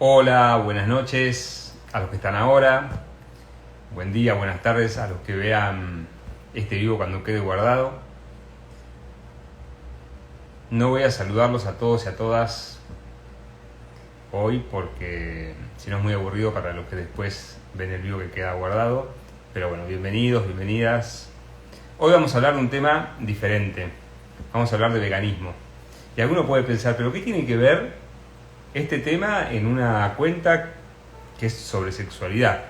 Hola, buenas noches a los que están ahora. Buen día, buenas tardes a los que vean este vivo cuando quede guardado. No voy a saludarlos a todos y a todas hoy porque si no es muy aburrido para los que después ven el vivo que queda guardado. Pero bueno, bienvenidos, bienvenidas. Hoy vamos a hablar de un tema diferente. Vamos a hablar de veganismo. Y alguno puede pensar, ¿pero qué tiene que ver este tema en una cuenta que es sobre sexualidad?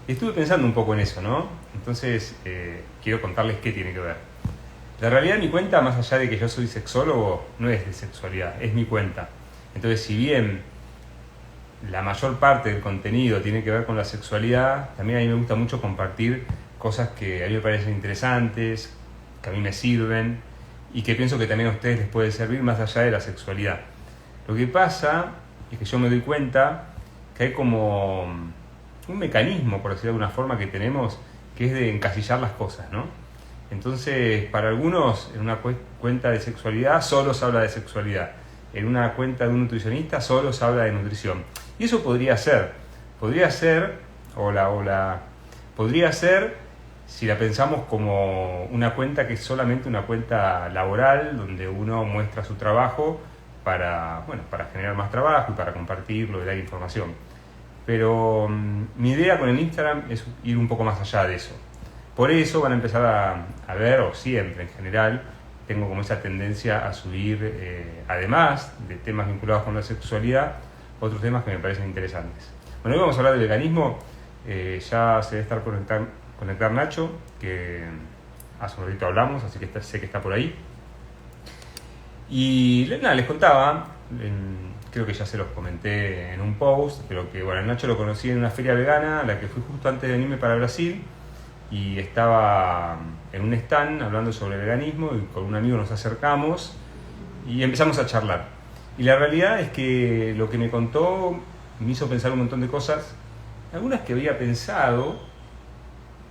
Y estuve pensando un poco en eso, ¿no? Entonces, quiero contarles qué tiene que ver. La realidad de mi cuenta, más allá de que yo soy sexólogo, no es de sexualidad, es mi cuenta. Entonces, si bien la mayor parte del contenido tiene que ver con la sexualidad, también a mí me gusta mucho compartir cosas que a mí me parecen interesantes, que a mí me sirven y que pienso que también a ustedes les puede servir más allá de la sexualidad. Lo que pasa es que yo me doy cuenta que hay como un mecanismo, por decirlo de alguna forma, que tenemos, que es de encasillar las cosas, ¿no? Entonces, para algunos, en una cuenta de sexualidad solo se habla de sexualidad. En una cuenta de un nutricionista solo se habla de nutrición. Y eso podría ser, podría ser si la pensamos como una cuenta que es solamente una cuenta laboral, donde uno muestra su trabajo para generar más trabajo y para compartirlo y dar información. Pero mi idea con el Instagram es ir un poco más allá de eso. Por eso van a empezar a ver, o siempre en general, tengo como esa tendencia a subir, además de temas vinculados con la sexualidad, otros temas que me parecen interesantes. Bueno, hoy vamos a hablar de veganismo. Ya se debe estar conectar Nacho, que hace un ratito hablamos, así que sé que está por ahí. Y nada, les contaba, creo que ya se los comenté en un post, pero que bueno, Nacho lo conocí en una feria vegana, a la que fui justo antes de venirme para Brasil, y estaba en un stand hablando sobre veganismo y con un amigo nos acercamos y empezamos a charlar. Y la realidad es que lo que me contó me hizo pensar un montón de cosas, algunas que había pensado,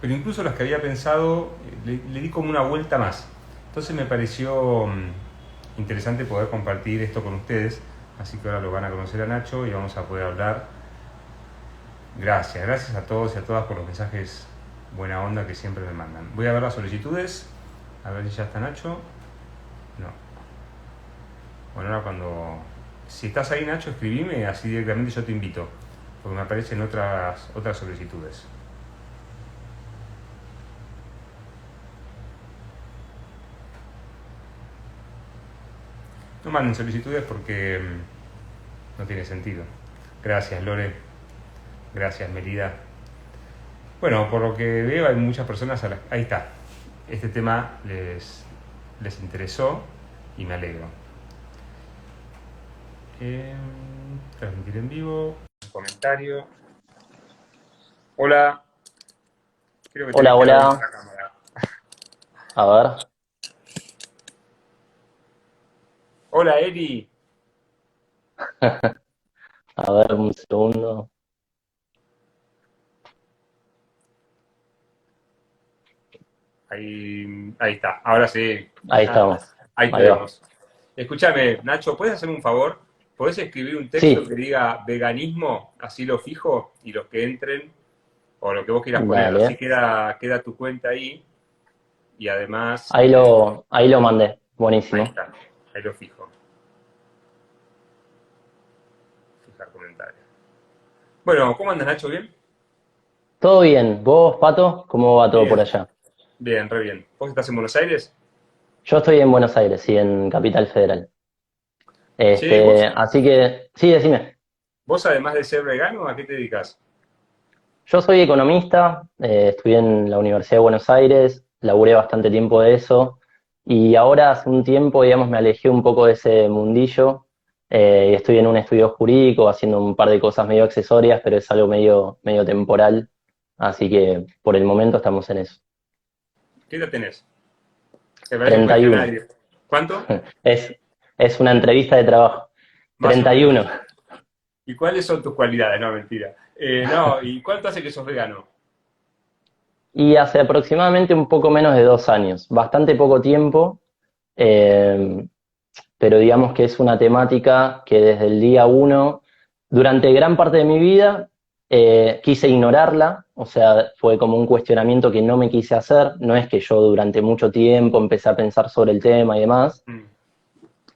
pero incluso las que había pensado le di como una vuelta más. Entonces me pareció interesante poder compartir esto con ustedes, así que ahora lo van a conocer a Nacho y vamos a poder hablar. Gracias a todos y a todas por los mensajes buena onda que siempre me mandan. Voy a ver las solicitudes, a ver si ya está Nacho. No. Bueno, ahora si estás ahí, Nacho, escribime, así directamente yo te invito, porque me aparecen otras solicitudes. No manden solicitudes porque no tiene sentido. Gracias, Lore. Gracias, Melida. Bueno, por lo que veo hay muchas personas ahí está. Este tema les interesó y me alegro. Transmitir en vivo. Un comentario. Hola. Creo que te Hola, viste la hola. cámara. A ver, Hola, Eli. a ver, un segundo. Ahí está. Ahora sí. Ahí estamos. Ahí te Ahí va. vemos. Escúchame, Nacho, ¿puedes hacerme un favor? ¿Podés escribir un texto Sí, que diga veganismo? Así lo fijo y los que entren, o lo que vos quieras poner, así dale. queda tu cuenta ahí y además, Ahí lo mandé. ahí Buenísimo. está, ahí lo fijo, fijar comentario. Bueno, ¿cómo andas, Nacho? ¿Bien? ¿Todo bien? ¿Vos, Pato? ¿Cómo va todo por Bien, allá? bien, re bien. ¿Vos estás en Buenos Aires? Yo estoy en Buenos Aires, sí, en Capital Federal. Che, Así que, sí, decime. vos además de ser vegano, ¿a qué te dedicas? Yo soy economista, estudié en la Universidad de Buenos Aires, laburé bastante tiempo de eso y ahora hace un tiempo, digamos, me alejé un poco de ese mundillo y estoy en un estudio jurídico haciendo un par de cosas medio accesorias, pero es algo medio temporal, así que por el momento estamos en eso. ¿Qué edad tenés? Me parece un 31. cuestionario. ¿Cuánto? Es, es una entrevista de trabajo. Más o 31. menos. ¿Y cuáles son tus cualidades? No, mentira. No, ¿y cuánto hace que sos vegano? Y hace aproximadamente un poco menos de 2 años, bastante poco tiempo. eh, pero digamos que es una temática que desde el día uno durante gran parte de mi vida quise ignorarla, o sea, fue como un cuestionamiento que no me quise hacer, no es que yo durante mucho tiempo empecé a pensar sobre el tema y demás, Mm.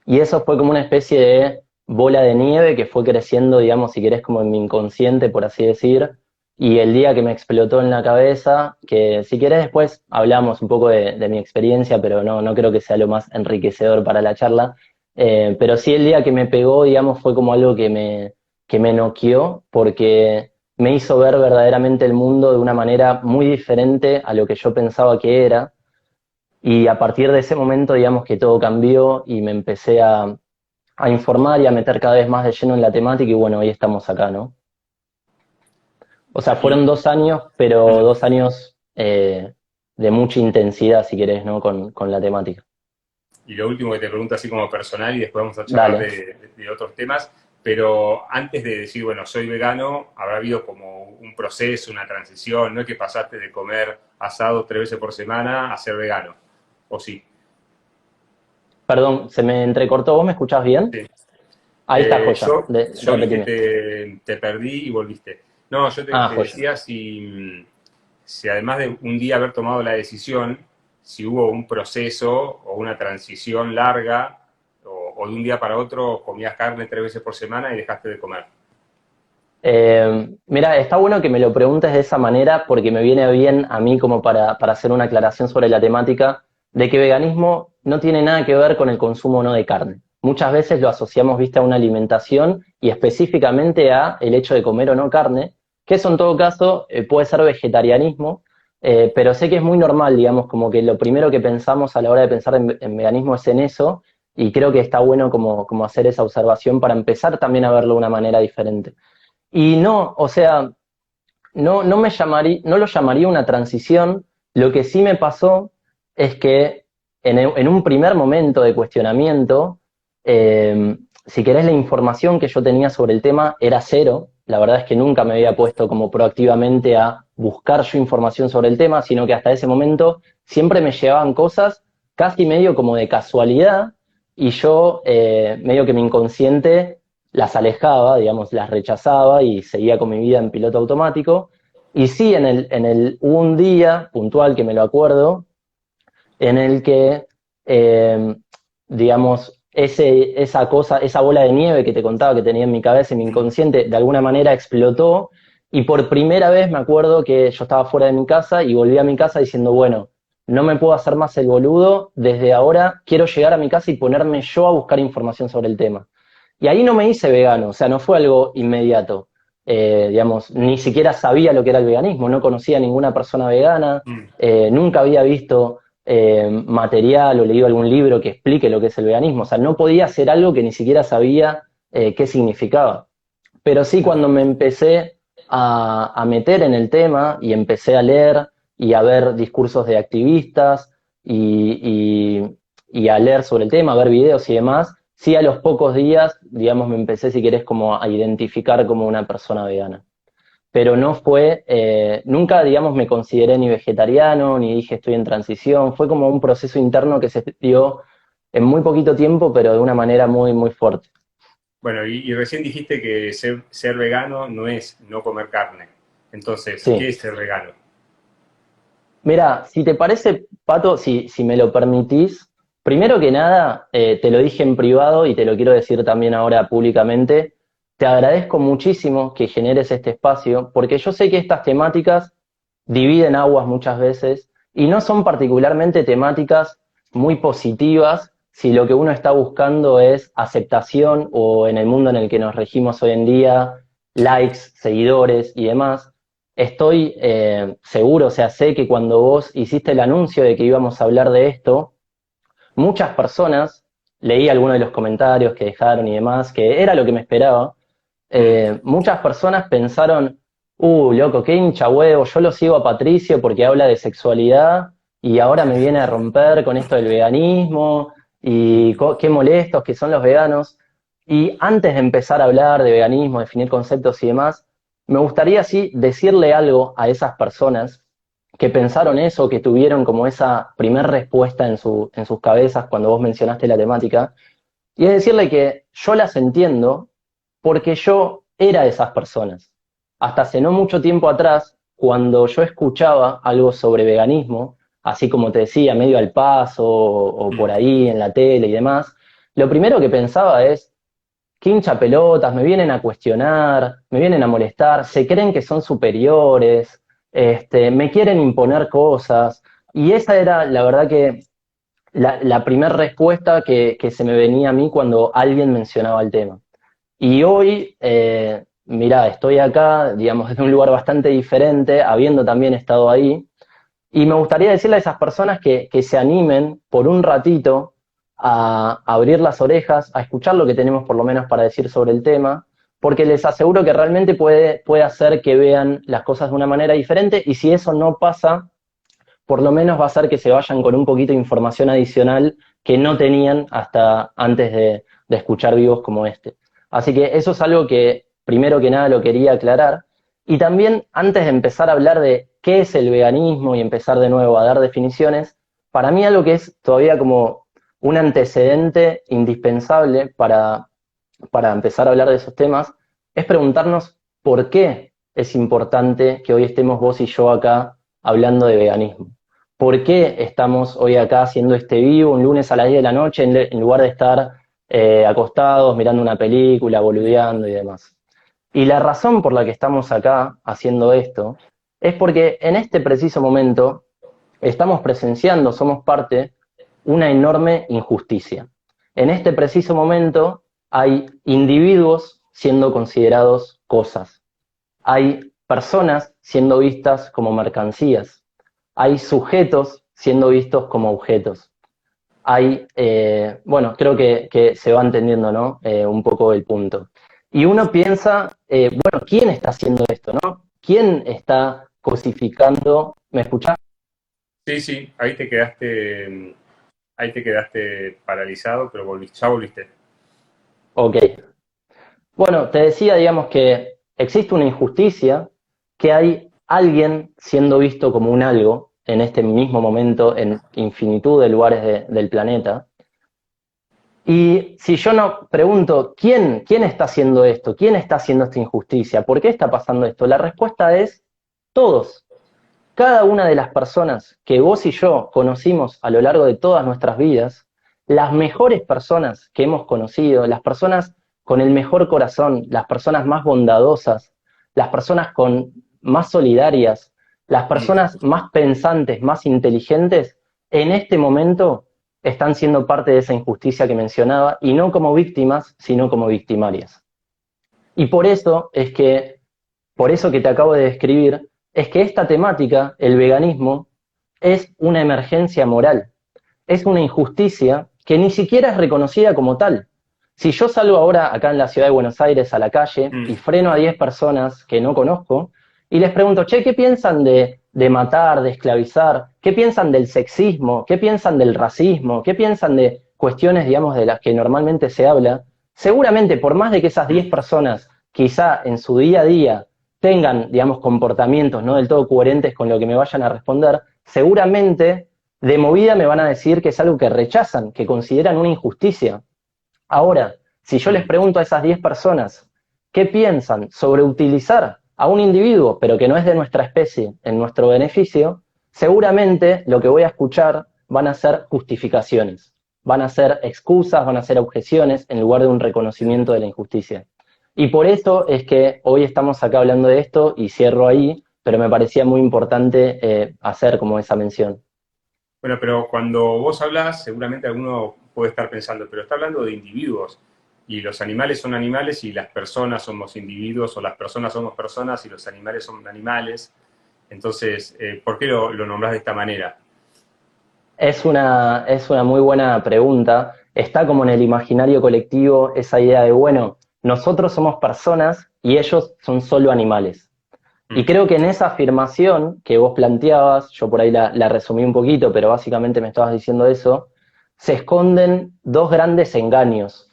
y eso fue como una especie de bola de nieve que fue creciendo, digamos, si querés, como en mi inconsciente, por así decir. Y el día que me explotó en la cabeza, que si querés después hablamos un poco de mi experiencia, pero no creo que sea lo más enriquecedor para la charla. Pero sí el día que me pegó, digamos, fue como algo que me noqueó, porque me hizo ver verdaderamente el mundo de una manera muy diferente a lo que yo pensaba que era. Y a partir de ese momento, digamos que todo cambió y me empecé a informar y a meter cada vez más de lleno en la temática y bueno, hoy estamos acá, ¿no? O sea, fueron Y, 2 años, pero mm, 2 años de mucha intensidad, si querés, ¿no? Con la temática. y lo último que te pregunto así como personal y después vamos a charlar Dale. de otros temas, pero antes de decir, bueno, soy vegano, habrá habido como un proceso, una transición, no es que pasaste de comer asado 3 veces por semana a ser vegano, ¿o sí? Perdón, se me entrecortó. ¿Vos me escuchás bien? Sí. Ahí está, joya. Yo vi que Repetime. te perdí y volviste. No, yo Ah, te joya. decía si además de un día haber tomado la decisión, si hubo un proceso o una transición larga o de un día para otro comías carne 3 veces por semana y dejaste de comer. Mira, está bueno que me lo preguntes de esa manera porque me viene bien a mí como para hacer una aclaración sobre la temática de que veganismo no tiene nada que ver con el consumo o no de carne. Muchas veces lo asociamos, viste, a una alimentación y específicamente a el hecho de comer o no carne, que eso en todo caso puede ser vegetarianismo, pero sé que es muy normal, digamos, como que lo primero que pensamos a la hora de pensar en veganismo es en eso y creo que está bueno como hacer esa observación para empezar también a verlo de una manera diferente. Y no, o sea, no me llamaría, no lo llamaría una transición. Lo que sí me pasó es que en un primer momento de cuestionamiento, si querés, la información que yo tenía sobre el tema era cero. La verdad es que nunca me había puesto como proactivamente a buscar yo información sobre el tema, sino que hasta ese momento siempre me llevaban cosas casi medio como de casualidad y yo medio que mi inconsciente las alejaba, digamos, las rechazaba y seguía con mi vida en piloto automático. Y sí, hubo un día puntual que me lo acuerdo, en el que, eh, digamos, esa cosa, esa bola de nieve que te contaba que tenía en mi cabeza y mi inconsciente, de alguna manera explotó. Y por primera vez me acuerdo que yo estaba fuera de mi casa y volví a mi casa diciendo, bueno, no me puedo hacer más el boludo, desde ahora quiero llegar a mi casa y ponerme yo a buscar información sobre el tema. Y ahí no me hice vegano, o sea, no fue algo inmediato. Digamos, ni siquiera sabía lo que era el veganismo, no conocía a ninguna persona vegana, Mm. nunca había visto material o leído algún libro que explique lo que es el veganismo. O sea, no podía hacer algo que ni siquiera sabía qué significaba. Pero sí, cuando me empecé a meter en el tema y empecé a leer y a ver discursos de activistas y a leer sobre el tema, a ver videos y demás, sí a los pocos días, digamos, me empecé, si querés, como a identificar como una persona vegana. Pero no fue, nunca, digamos, me consideré ni vegetariano, ni dije estoy en transición, fue como un proceso interno que se dio en muy poquito tiempo, pero de una manera muy, muy fuerte. Bueno, y recién dijiste que ser vegano no es no comer carne. Entonces, ¿qué Sí. es ser vegano? Mira, si te parece, Pato, si me lo permitís, primero que nada, te lo dije en privado y te lo quiero decir también ahora públicamente, te agradezco muchísimo que generes este espacio, porque yo sé que estas temáticas dividen aguas muchas veces y no son particularmente temáticas muy positivas si lo que uno está buscando es aceptación o en el mundo en el que nos regimos hoy en día, likes, seguidores y demás. Estoy seguro, o sea, sé que cuando vos hiciste el anuncio de que íbamos a hablar de esto, muchas personas, leí algunos de los comentarios que dejaron y demás, que era lo que me esperaba, Mm. muchas personas pensaron, loco, qué hincha huevo, yo lo sigo a Patricio porque habla de sexualidad y ahora me viene a romper con esto del veganismo y qué molestos que son los veganos. Y antes de empezar a hablar de veganismo, definir conceptos y demás, me gustaría así decirle algo a esas personas que pensaron eso, que tuvieron como esa primer respuesta en sus cabezas cuando vos mencionaste la temática, y es decirle que yo las entiendo porque yo era de esas personas. Hasta hace no mucho tiempo atrás, cuando yo escuchaba algo sobre veganismo, así como te decía, medio al paso o por Mm. ahí en la tele y demás, lo primero que pensaba es, qué hincha pelotas, me vienen a cuestionar, me vienen a molestar, se creen que son superiores, me quieren imponer cosas. Y esa era, la verdad que, la primera respuesta que se me venía a mí cuando alguien mencionaba el tema. Y hoy, mirá, estoy acá, digamos, desde un lugar bastante diferente, habiendo también estado ahí, y me gustaría decirle a esas personas que se animen por un ratito a abrir las orejas, a escuchar lo que tenemos por lo menos para decir sobre el tema, porque les aseguro que realmente puede hacer que vean las cosas de una manera diferente, y si eso no pasa, por lo menos va a hacer que se vayan con un poquito de información adicional que no tenían hasta antes de escuchar vivos como este. Así que eso es algo que primero que nada lo quería aclarar. Y también antes de empezar a hablar de qué es el veganismo y empezar de nuevo a dar definiciones, para mí algo que es todavía como un antecedente indispensable para empezar a hablar de esos temas es preguntarnos por qué es importante que hoy estemos vos y yo acá hablando de veganismo. ¿Por qué estamos hoy acá haciendo este vivo un lunes a las 10 de la noche en lugar de estar acostados mirando una película, boludeando y demás? Y la razón por la que estamos acá haciendo esto es porque en este preciso momento estamos presenciando, somos parte, una enorme injusticia. En este preciso momento hay individuos siendo considerados cosas, hay personas siendo vistas como mercancías, hay sujetos siendo vistos como objetos. Hay, bueno, creo que se va entendiendo, ¿no? Un poco el punto. Y uno piensa, bueno, ¿quién está haciendo esto, no? ¿Quién está cosificando? ¿Me escuchás? Sí, sí, ahí te quedaste paralizado, pero ya volviste. Ok. Bueno, te decía, digamos, que existe una injusticia, que hay alguien siendo visto como un algo en este mismo momento en infinitud de lugares del planeta. Y si yo no pregunto, ¿quién está haciendo esto? ¿Quién está haciendo esta injusticia? ¿Por qué está pasando esto? La respuesta es todos. Cada una de las personas que vos y yo conocimos a lo largo de todas nuestras vidas, las mejores personas que hemos conocido, las personas con el mejor corazón, las personas más bondadosas, las personas con más solidarias, las Mm. personas más pensantes, más inteligentes, en este momento están siendo parte de esa injusticia que mencionaba, y no como víctimas, sino como victimarias. Y por eso que te acabo de describir, es que esta temática, el veganismo, es una emergencia moral, es una injusticia que ni siquiera es reconocida como tal. Si yo salgo ahora acá en la ciudad de Buenos Aires a la calle Mm. y freno a 10 personas que no conozco y les pregunto, che, ¿qué piensan de matar, de esclavizar? ¿Qué piensan del sexismo? ¿Qué piensan del racismo? ¿Qué piensan de cuestiones, digamos, de las que normalmente se habla? Seguramente, por más de que esas 10 Mm. personas quizá en su día a día tengan, digamos, comportamientos no del todo coherentes con lo que me vayan a responder, seguramente de movida me van a decir que es algo que rechazan, que consideran una injusticia. Ahora, si yo les Mm. pregunto a esas 10 personas qué piensan sobre utilizar a un individuo, pero que no es de nuestra especie, en nuestro beneficio, seguramente lo que voy a escuchar van a ser justificaciones, van a ser excusas, van a ser objeciones en lugar de un reconocimiento de la injusticia. Y por eso es que hoy estamos acá hablando de esto y cierro ahí, pero me parecía muy importante hacer como esa mención. Bueno, pero cuando vos hablas, seguramente alguno puede estar pensando, pero está hablando de individuos. Y los animales son animales y las personas somos individuos, o las personas somos personas y los animales son animales. Entonces, ¿por qué lo nombrás de esta manera? Es una muy buena pregunta. Está como en el imaginario colectivo esa idea de, bueno, nosotros somos personas y ellos son solo animales. Y Mm. creo que en esa afirmación que vos planteabas, yo por ahí la resumí un poquito, pero básicamente me estabas diciendo eso, se esconden dos grandes engaños.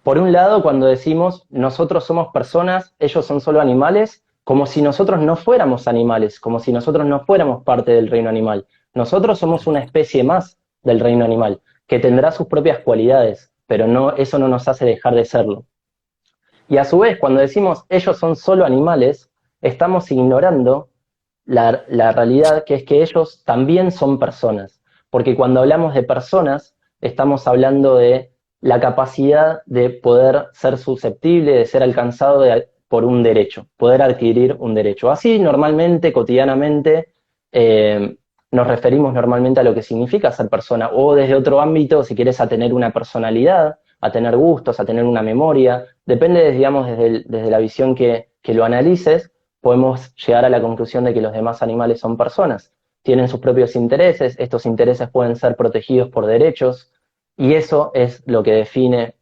Por un lado, cuando decimos nosotros somos personas, ellos son solo animales, como si nosotros no fuéramos animales, como si nosotros no fuéramos parte del reino animal. Nosotros somos una especie más del reino animal, que tendrá sus propias cualidades, pero no, eso no nos hace dejar de serlo. Y a su vez, cuando decimos ellos son solo animales, estamos ignorando la realidad que es que ellos también son personas. Porque cuando hablamos de personas, estamos hablando de la capacidad de poder ser susceptible, de ser alcanzado por un derecho, poder adquirir un derecho. Así, normalmente, cotidianamente, eh, nos referimos normalmente a lo que significa ser persona, o desde otro ámbito, si quieres, a tener una personalidad, a tener gustos, a tener una memoria. Depende, digamos, desde la visión que lo analices, podemos llegar a la conclusión de que los demás animales son personas. Tienen sus propios intereses, estos intereses pueden ser protegidos por derechos, y eso es lo que define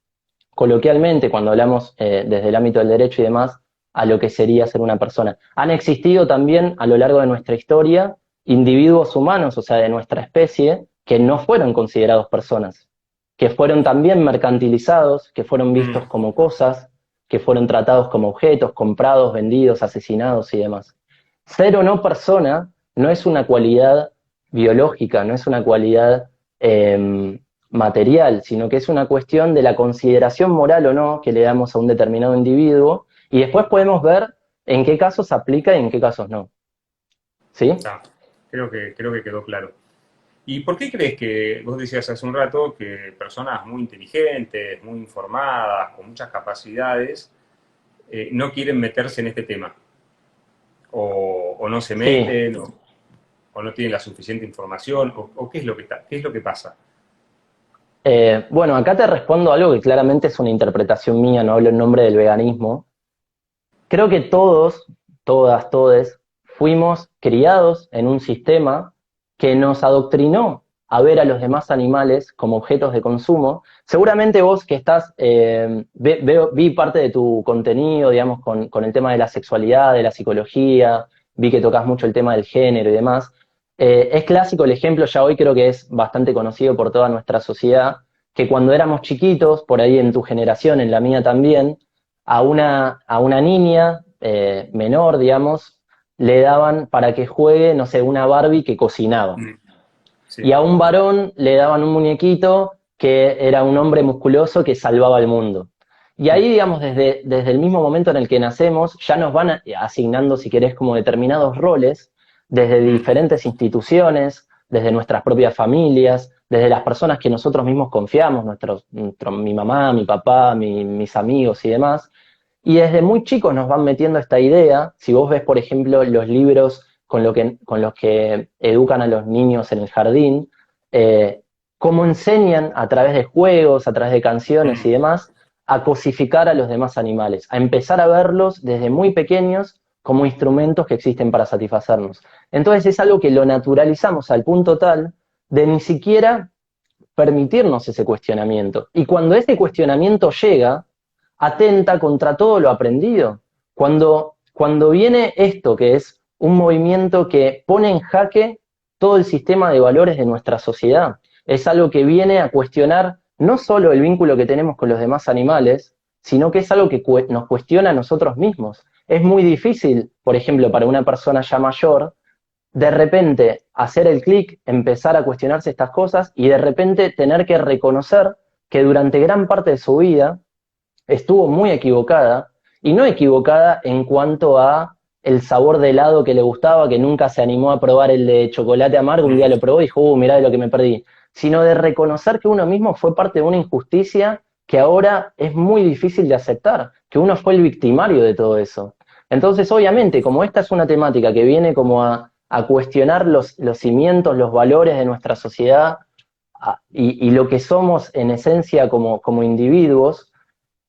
coloquialmente, cuando hablamos desde el ámbito del derecho y demás, a lo que sería ser una persona. Han existido también a lo largo de nuestra historia individuos humanos, o sea, de nuestra especie, que no fueron considerados personas, que fueron también mercantilizados, que fueron vistos Mm, como cosas, que fueron tratados como objetos, comprados, vendidos, asesinados y demás. Ser o no persona no es una cualidad biológica, no es una cualidad material, sino que es una cuestión de la consideración moral o no que le damos a un determinado individuo, y después podemos ver en qué casos aplica y en qué casos no. ¿Sí? está. Creo que quedó claro. ¿Y por qué crees que, vos decías hace un rato, que personas muy inteligentes, muy informadas, con muchas capacidades, no quieren meterse en este tema? O no se Sí. meten, o no tienen la suficiente información, o qué es lo que qué es lo que pasa. Bueno, acá te respondo algo que claramente es una interpretación mía, no hablo en nombre del veganismo. Creo que todos, todas, todes, fuimos criados en un sistema que nos adoctrinó a ver a los demás animales como objetos de consumo. Seguramente vos que estás, vi parte de tu contenido, digamos, con el tema de la sexualidad, de la psicología, vi que tocas mucho el tema del género y demás. Es clásico el ejemplo, ya hoy creo que es bastante conocido por toda nuestra sociedad, que cuando éramos chiquitos, por ahí en tu generación, en la mía también, a una niña menor, digamos, le daban para que juegue, no sé, una Barbie que cocinaba. Mm, Y sí. a un varón le daban un muñequito que era un hombre musculoso que salvaba el mundo. Y Mm, ahí, digamos, desde el mismo momento en el que nacemos, ya nos van asignando, si querés, como determinados roles, desde mm, diferentes instituciones, desde nuestras propias familias, desde las personas que nosotros mismos confiamos, mi mamá, mi papá, mis amigos y demás. Y desde muy chicos nos van metiendo esta idea. Si vos ves, por ejemplo, los libros con los que educan a los niños en el jardín, eh, cómo enseñan a través de juegos, a través de canciones y mm, demás, a cosificar a los demás animales, a empezar a verlos desde muy pequeños como instrumentos que existen para satisfacernos. Entonces es algo que lo naturalizamos al punto tal de ni siquiera permitirnos ese cuestionamiento. Y cuando ese cuestionamiento llega, atenta contra todo lo aprendido. Cuando viene esto, que es un movimiento que pone en jaque todo el sistema de valores de nuestra sociedad, es algo que viene a cuestionar no solo el vínculo que tenemos con los demás animales, sino que es algo que nos cuestiona a nosotros mismos. Es muy difícil, por ejemplo, para una persona ya mayor, de repente hacer el clic, empezar a cuestionarse estas cosas y de repente tener que reconocer que durante gran parte de su vida estuvo muy equivocada, y no equivocada en cuanto a el sabor de helado que le gustaba, que nunca se animó a probar el de chocolate amargo, un día mm, lo probó y dijo, mirá de lo que me perdí, sino de reconocer que uno mismo fue parte de una injusticia que ahora es muy difícil de aceptar, que uno fue el victimario de todo eso. Entonces, obviamente, como esta es una temática que viene como a cuestionar los cimientos, los valores de nuestra sociedad y lo que somos en esencia como individuos,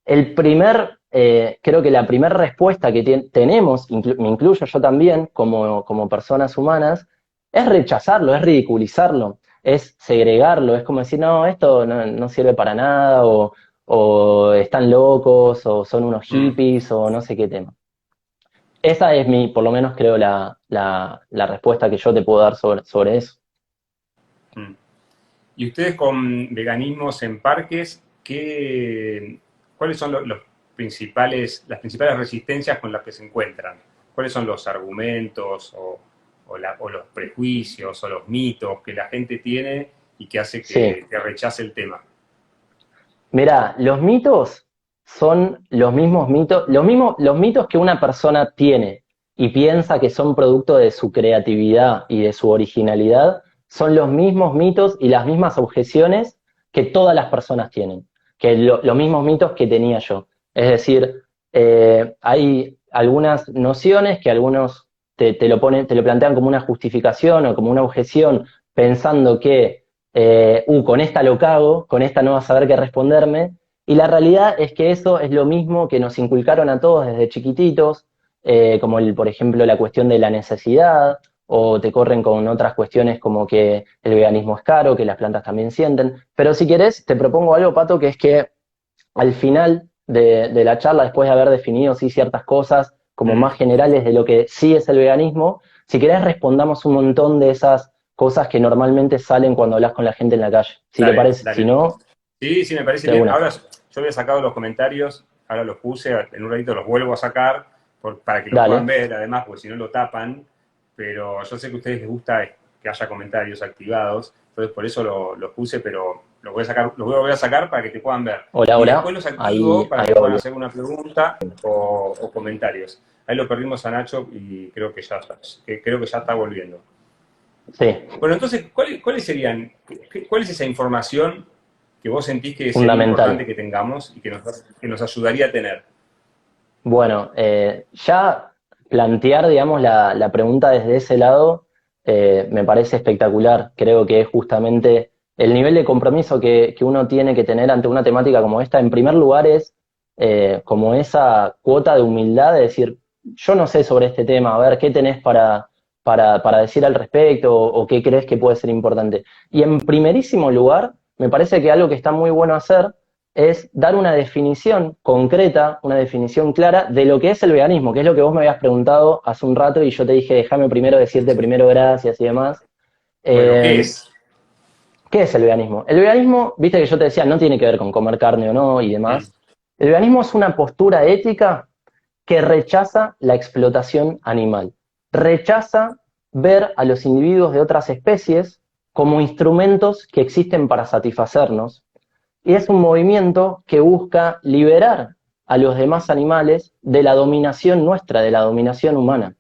creo que la primera respuesta que tenemos, me incluyo yo también, como personas humanas, es rechazarlo, es ridiculizarlo, es segregarlo, es como decir, no, esto no sirve para nada, o están locos, o son unos mm, hippies, o no sé qué tema. Esa es por lo menos creo, la respuesta que yo te puedo dar sobre eso. mm. Y ustedes con veganismos en parques, ¿cuáles son los principales, las principales resistencias con las que se encuentran? ¿Cuáles son los argumentos o los prejuicios o los mitos que la gente tiene y que hace Sí. que rechace el tema? Mirá, los mitos son los mismos mitos, los mitos que una persona tiene y piensa que son producto de su creatividad y de su originalidad, son los mismos mitos y las mismas objeciones que todas las personas tienen, que los mismos mitos que tenía yo. Es decir, hay algunas nociones que algunos te lo plantean como una justificación o como una objeción, pensando que con esta lo cago, con esta no vas a saber qué responderme, y la realidad es que eso es lo mismo que nos inculcaron a todos desde chiquititos, como por ejemplo la cuestión de la necesidad, o te corren con otras cuestiones como que el veganismo es caro, que las plantas también sienten. Pero si querés, te propongo algo, Pato, que es que al final de la charla, después de haber definido sí ciertas cosas como más generales de lo que sí es el veganismo, si querés respondamos un montón de esas cosas que normalmente salen cuando hablas con la gente en la calle. Si te Dale, parece, si dale. no, Sí, sí, me parece de bien. una. Ahora yo había sacado los comentarios, ahora los puse, en un ratito los vuelvo a sacar para que los puedan Dale. ver, además, porque si no lo tapan. Pero yo sé que a ustedes les gusta que haya comentarios activados, entonces por eso los puse, pero los voy a sacar, los voy a volver a sacar para que te puedan ver. Hola, Y después hola. los activo Ahí, para ahí que puedan volví. hacer una pregunta o comentarios. Ahí lo perdimos a Nacho y creo que creo que ya está volviendo. Sí, Bueno, entonces, ¿cuáles serían, cuál es esa información que vos sentís que sería importante fundamental. que tengamos y que nos ayudaría a tener? Bueno, ya plantear, digamos, la pregunta desde ese lado me parece espectacular. Creo que es justamente el nivel de compromiso que uno tiene que tener ante una temática como esta. En primer lugar es como esa cuota de humildad de decir, yo no sé sobre este tema, a ver, ¿qué tenés para decir al respecto o qué crees que puede ser importante? Y en primerísimo lugar, me parece que algo que está muy bueno hacer es dar una definición concreta, una definición clara de lo que es el veganismo, que es lo que vos me habías preguntado hace un rato y yo te dije, déjame primero decirte primero gracias y demás. Bueno, ¿qué Eh, es? ¿Qué es el veganismo? El veganismo, viste que yo te decía, no tiene que ver con comer carne o no y Mm, demás. El veganismo es una postura ética que rechaza la explotación animal, rechaza ver a los individuos de otras especies como instrumentos que existen para satisfacernos, y es un movimiento que busca liberar a los demás animales de la dominación nuestra, de la dominación humana.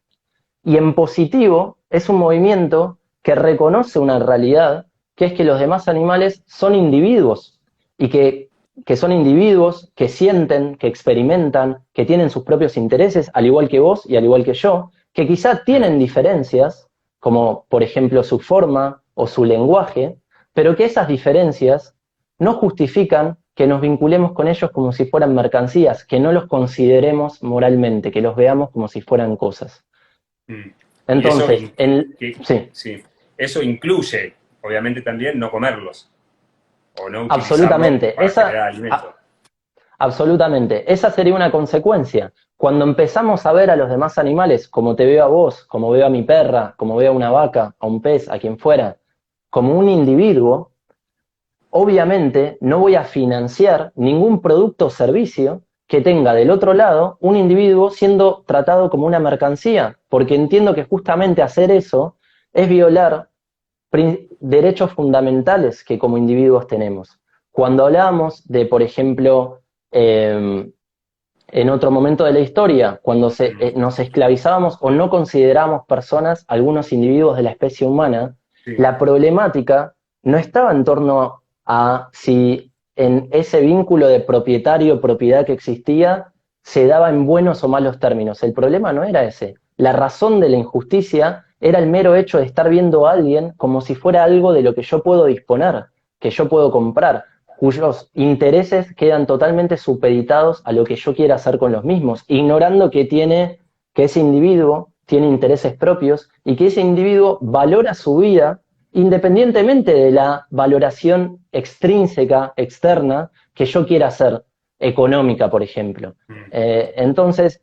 Y en positivo, es un movimiento que reconoce una realidad, que es que los demás animales son individuos y que son individuos que sienten, que experimentan, que tienen sus propios intereses, al igual que vos y al igual que yo, que quizá tienen diferencias, como por ejemplo su forma o su lenguaje, pero que esas diferencias no justifican que nos vinculemos con ellos como si fueran mercancías, que no los consideremos moralmente, que los veamos como si fueran cosas. mm. Y eso, Entonces, sí, sí, eso incluye, obviamente, también no comerlos o no utilizarlos absolutamente, para generar alimento. absolutamente, esa sería una consecuencia. Cuando empezamos a ver a los demás animales, como te veo a vos, como veo a mi perra, como veo a una vaca, a un pez, a quien fuera, como un individuo, obviamente no voy a financiar ningún producto o servicio que tenga del otro lado un individuo siendo tratado como una mercancía, porque entiendo que justamente hacer eso es violar derechos fundamentales que como individuos tenemos. Cuando hablábamos de, por ejemplo, en otro momento de la historia, cuando Mm, nos esclavizábamos o no considerábamos personas algunos individuos de la especie humana, sí, la problemática no estaba en torno a si en ese vínculo de propietario-propiedad que existía se daba en buenos o malos términos. El problema no era ese. La razón de la injusticia era el mero hecho de estar viendo a alguien como si fuera algo de lo que yo puedo disponer, que yo puedo comprar, cuyos intereses quedan totalmente supeditados a lo que yo quiera hacer con los mismos, ignorando que ese individuo tiene intereses propios y que ese individuo valora su vida independientemente de la valoración extrínseca, externa, que yo quiera hacer, económica, por ejemplo. mm, Entonces,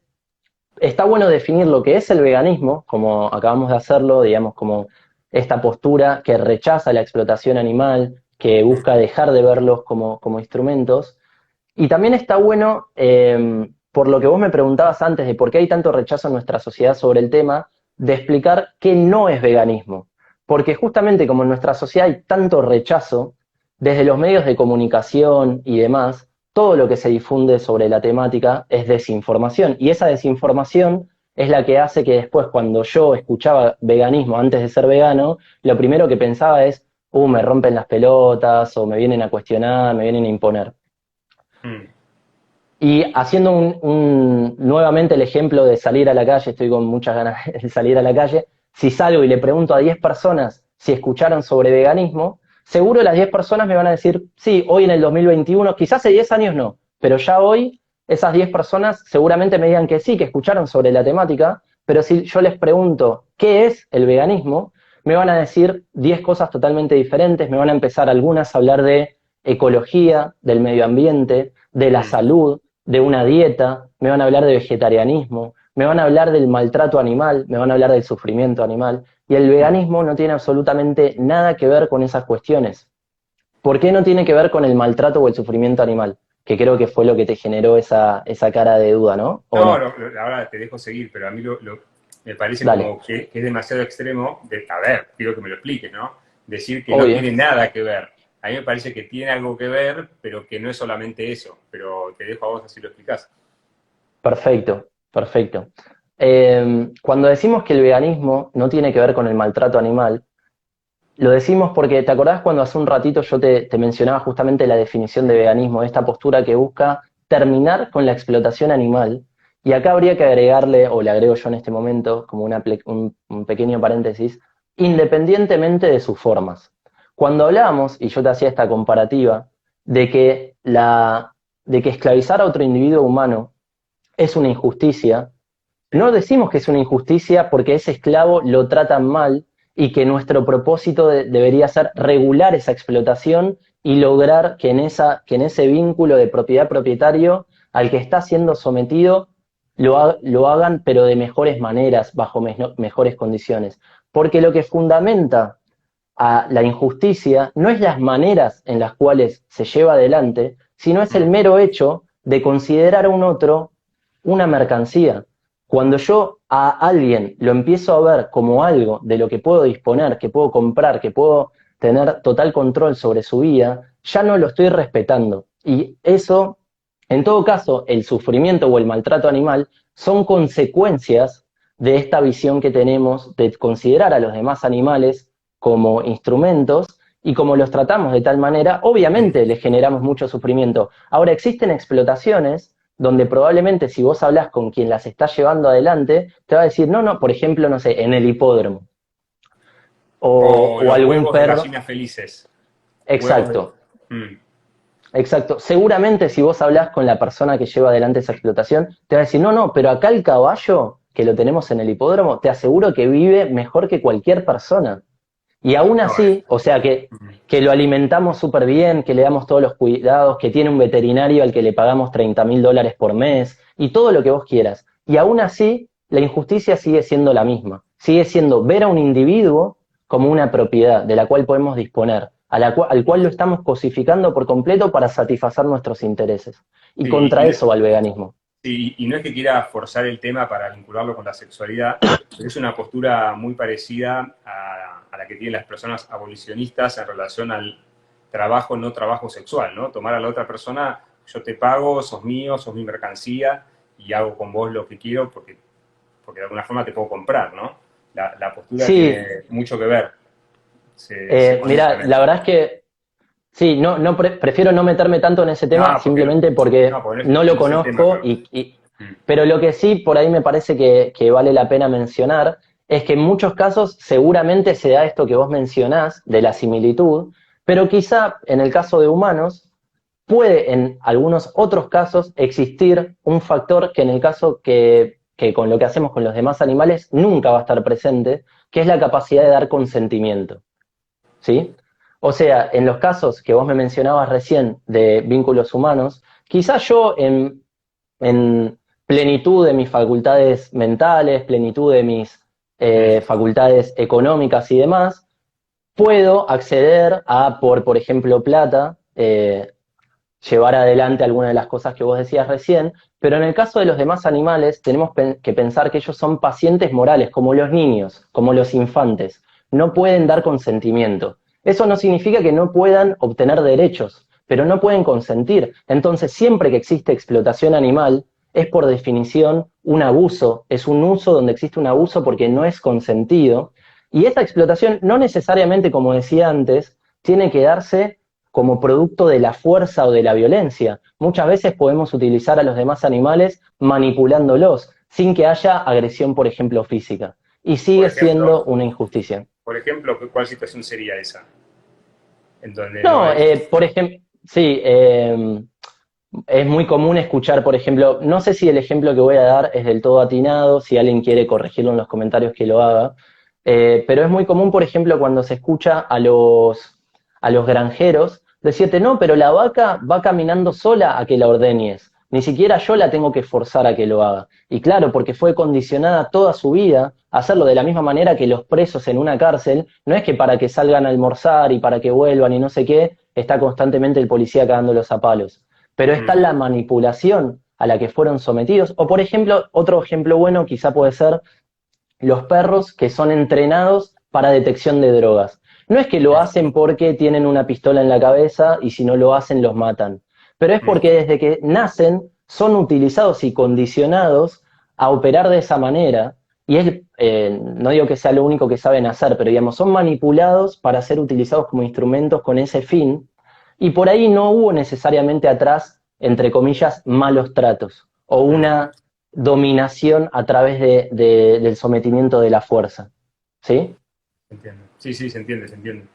está bueno definir lo que es el veganismo, como acabamos de hacerlo, digamos, como esta postura que rechaza la explotación animal, que mm, busca dejar de verlos como instrumentos. Y también está bueno, por lo que vos me preguntabas antes de por qué hay tanto rechazo en nuestra sociedad sobre el tema, de explicar qué no es veganismo. Porque justamente como en nuestra sociedad hay tanto rechazo, desde los medios de comunicación y demás, todo lo que se difunde sobre la temática es desinformación. Y esa desinformación es la que hace que después, cuando yo escuchaba veganismo antes de ser vegano, lo primero que pensaba es, me rompen las pelotas, o me vienen a cuestionar, me vienen a imponer. Mm. Y haciendo nuevamente el ejemplo de salir a la calle, estoy con muchas ganas de salir a la calle, si salgo y le pregunto a 10 personas si escucharon sobre veganismo, seguro las 10 personas me van a decir, sí, hoy en el 2021, quizás hace 10 años no, pero ya hoy esas 10 personas seguramente me digan que sí, que escucharon sobre la temática, pero si yo les pregunto qué es el veganismo, me van a decir 10 cosas totalmente diferentes, me van a empezar algunas a hablar de ecología, del medio ambiente, de la Mm. salud, de una dieta, me van a hablar de vegetarianismo, me van a hablar del maltrato animal, me van a hablar del sufrimiento animal, y el Mm. veganismo no tiene absolutamente nada que ver con esas cuestiones. ¿Por qué no tiene que ver con el maltrato o el sufrimiento animal? Que creo que fue lo que te generó esa cara de duda, ¿no? ¿O No, no? ahora te dejo seguir, pero a mí me parece Dale, como que es demasiado extremo. A ver, quiero que me lo expliques, ¿no? Decir que no obvio. tiene nada que ver. A mí me parece que tiene algo que ver, pero que no es solamente eso. Pero te dejo a vos así lo explicás. Perfecto, perfecto. Cuando decimos que el veganismo no tiene que ver con el maltrato animal, lo decimos porque, ¿te acordás cuando hace un ratito yo te mencionaba justamente la definición de veganismo, esta postura que busca terminar con la explotación animal? Y acá habría que agregarle, o le agrego yo en este momento, como un pequeño paréntesis, independientemente de sus formas. Cuando hablamos, y yo te hacía esta comparativa, de que, de que esclavizar a otro individuo humano es una injusticia, no Sí. decimos que es una injusticia porque ese esclavo lo tratan mal y que nuestro propósito debería ser regular esa explotación y lograr que en ese vínculo de propiedad-propietario al que está siendo sometido lo hagan pero de mejores maneras, bajo mejores condiciones. Porque lo que fundamenta a la injusticia no es las maneras en las cuales se lleva adelante, sino es el Mm. mero hecho de considerar a un otro una mercancía. Cuando yo a alguien lo empiezo a ver como algo de lo que puedo disponer, que puedo comprar, que puedo tener total control sobre su vida, ya no lo estoy respetando. Y eso, en todo caso, el sufrimiento o el maltrato animal son consecuencias de esta visión que tenemos de considerar a los demás animales como instrumentos y como los tratamos de tal manera, obviamente les generamos mucho sufrimiento. Ahora, existen explotaciones donde probablemente si vos hablas con quien las está llevando adelante, te va a decir, no, no, por ejemplo, no sé, en el hipódromo, O o los algún huevos de perro, gallinas felices. Huevos de... exacto, Mm. exacto. Seguramente si vos hablas con la persona que lleva adelante esa explotación, te va a decir, no, no, pero acá el caballo que lo tenemos en el hipódromo, te aseguro que vive mejor que cualquier persona. Y aún No, así, o sea mm. que lo alimentamos súper bien, que le damos todos los cuidados, que tiene un veterinario al que le pagamos $30.000 por mes y todo lo que vos quieras. Y aún así, la injusticia sigue siendo la misma. Sigue siendo ver a un individuo como una propiedad de la cual podemos disponer, al cual lo estamos cosificando por completo para satisfacer nuestros intereses. Y Sí, contra eso va el veganismo. sí, y no es que quiera forzar el tema para vincularlo con la sexualidad, pero es una postura muy parecida a la que tienen las personas abolicionistas en relación al trabajo, no trabajo sexual, ¿no? Tomar a la otra persona, yo te pago, sos mío, sos mi mercancía y hago con vos lo que quiero porque de alguna forma te puedo comprar, ¿no? La postura Sí, tiene mucho que ver, se conectan mira, la esto. verdad es que sí, no, no prefiero no meterme tanto en ese tema No, porque simplemente no, porque porque no lo no es el tema, conozco pero... Mm. pero lo que sí por ahí me parece que vale la pena mencionar es que en muchos casos seguramente se da esto que vos mencionás de la similitud, pero quizá en el caso de humanos puede en algunos otros casos existir un factor que en el caso que con lo que hacemos con los demás animales nunca va a estar presente, que es la capacidad de dar consentimiento. ¿Sí? O sea, en los casos que vos me mencionabas recién de vínculos humanos, quizás yo en plenitud de mis facultades mentales, plenitud de mis Mm. facultades económicas y demás, puedo acceder a, por ejemplo, plata, llevar adelante alguna de las cosas que vos decías recién, pero en el caso de los demás animales tenemos que pensar que ellos son pacientes morales, como los niños, como los infantes, no pueden dar consentimiento. Eso no significa que no puedan obtener derechos, pero no pueden consentir. Entonces, siempre que existe explotación animal, es por definición un abuso, es un uso donde existe un abuso porque no es consentido. Y esta explotación no necesariamente, como decía antes, tiene que darse como producto de la fuerza o de la violencia. Muchas veces podemos utilizar a los demás animales manipulándolos, sin que haya agresión, por ejemplo, física. Y Por sigue siendo ejemplo, una injusticia. ¿cuál situación sería esa? En donde no No, hay... por ejemplo, sí, es muy común escuchar, por ejemplo, no sé si el ejemplo que voy a dar es del todo atinado, si alguien quiere corregirlo en los comentarios que lo haga, pero es muy común, por ejemplo, cuando se escucha a los granjeros decirte, no, pero la vaca va caminando sola a que la ordeñes, ni siquiera yo la tengo que forzar a que lo haga. Y claro, porque fue condicionada toda su vida a hacerlo de la misma manera que los presos en una cárcel, no es que para que salgan a almorzar y para que vuelvan y no sé qué, está constantemente el policía cagándolos a palos, pero está Mm, la manipulación a la que fueron sometidos. O por ejemplo, otro ejemplo bueno quizá puede ser los perros que son entrenados para detección de drogas. No es que lo hacen porque tienen una pistola en la cabeza y si no lo hacen los matan, pero es mm, porque desde que nacen son utilizados y condicionados a operar de esa manera. Y es, no digo que sea lo único que saben hacer, pero digamos, son manipulados para ser utilizados como instrumentos con ese fin. Y por ahí no hubo necesariamente atrás, entre comillas, malos tratos o mm. una dominación a través del sometimiento de la fuerza. ¿Sí? Entiendo. Sí, sí, se entiende, se entiende.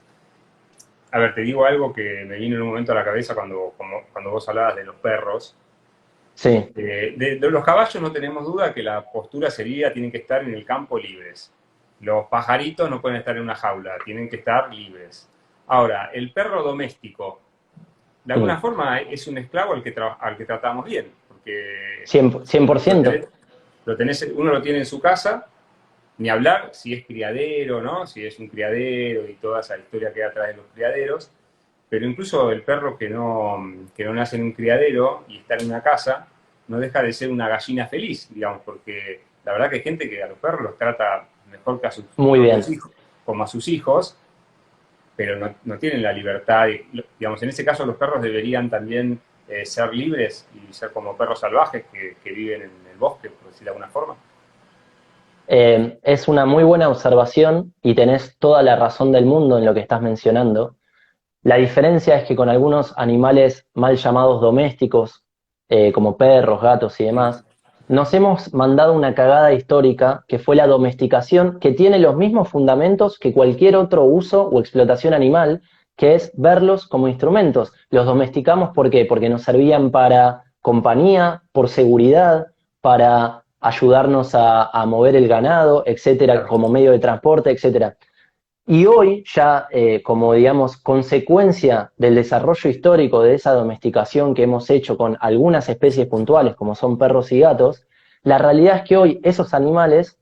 A ver, te digo algo que me vino en un momento a la cabeza cuando vos hablabas de los perros. Sí, De los caballos no tenemos duda que la postura sería, tienen que estar en el campo libres. Los pajaritos no pueden estar en una jaula, tienen que estar libres. Ahora, el perro doméstico, de alguna mm, forma es un esclavo al que tratamos bien, porque 100%. uno lo tiene en su casa, ni hablar si es criadero, ¿no? Si es un criadero y toda esa historia que hay atrás de los criaderos, pero incluso el perro que no nace en un criadero y está en una casa, no deja de ser una gallina feliz, digamos, porque la verdad que hay gente que a los perros los trata mejor que a sus Muy propios bien. hijos, como a sus hijos, pero no tienen la libertad. Digamos, en ese caso los perros deberían también ser libres y ser como perros salvajes que viven en el bosque, por decir de alguna forma. Es una muy buena observación y tenés toda la razón del mundo en lo que estás mencionando. La diferencia es que con algunos animales mal llamados domésticos, como perros, gatos y Mm, demás, nos hemos mandado una cagada histórica que fue la domesticación, que tiene los mismos fundamentos que cualquier otro uso o explotación animal, que es verlos como instrumentos. Los domesticamos ¿por qué? Porque nos servían para compañía, por seguridad, para ayudarnos a mover el ganado, etcétera, claro. como medio de transporte, etcétera. Y hoy ya, como digamos, consecuencia del desarrollo histórico de esa domesticación que hemos hecho con algunas especies puntuales, como son perros y gatos, la realidad es que hoy esos animales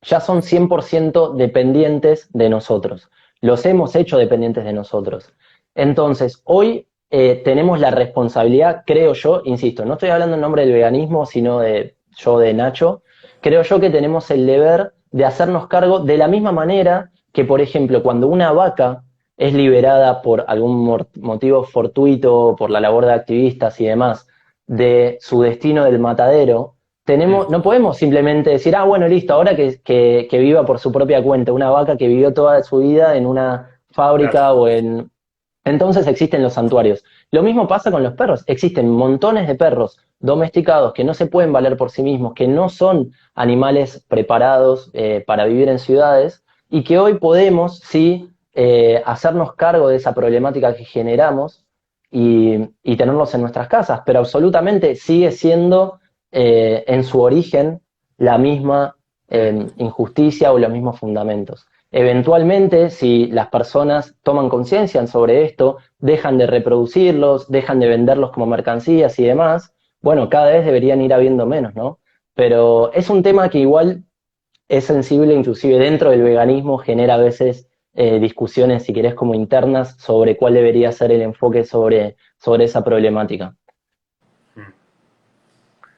ya son 100% dependientes de nosotros. Los hemos hecho dependientes de nosotros. Entonces, hoy tenemos la responsabilidad, creo yo, insisto, no estoy hablando en nombre del veganismo, sino de yo de Nacho, creo yo que tenemos el deber de hacernos cargo de la misma manera que, por ejemplo, cuando una vaca es liberada por algún motivo fortuito, por la labor de activistas y demás, de su destino del matadero, Mm, no podemos simplemente decir, ah, bueno, listo, ahora que viva por su propia cuenta, una vaca que vivió toda su vida en una claro. fábrica o en... Entonces existen los santuarios. Lo mismo pasa con los perros. Existen montones de perros domesticados que no se pueden valer por sí mismos, que no son animales preparados para vivir en ciudades y que hoy podemos, sí, hacernos cargo de esa problemática que generamos y tenerlos en nuestras casas, pero absolutamente sigue siendo en su origen la misma Mm. injusticia o los mismos fundamentos. Eventualmente, si las personas toman conciencia sobre esto, dejan de reproducirlos, dejan de venderlos como mercancías y demás, bueno, cada vez deberían ir habiendo menos, ¿no? Pero es un tema que igual es sensible, inclusive dentro del veganismo genera a veces discusiones, si querés, como internas sobre cuál debería ser el enfoque sobre esa problemática. Mm.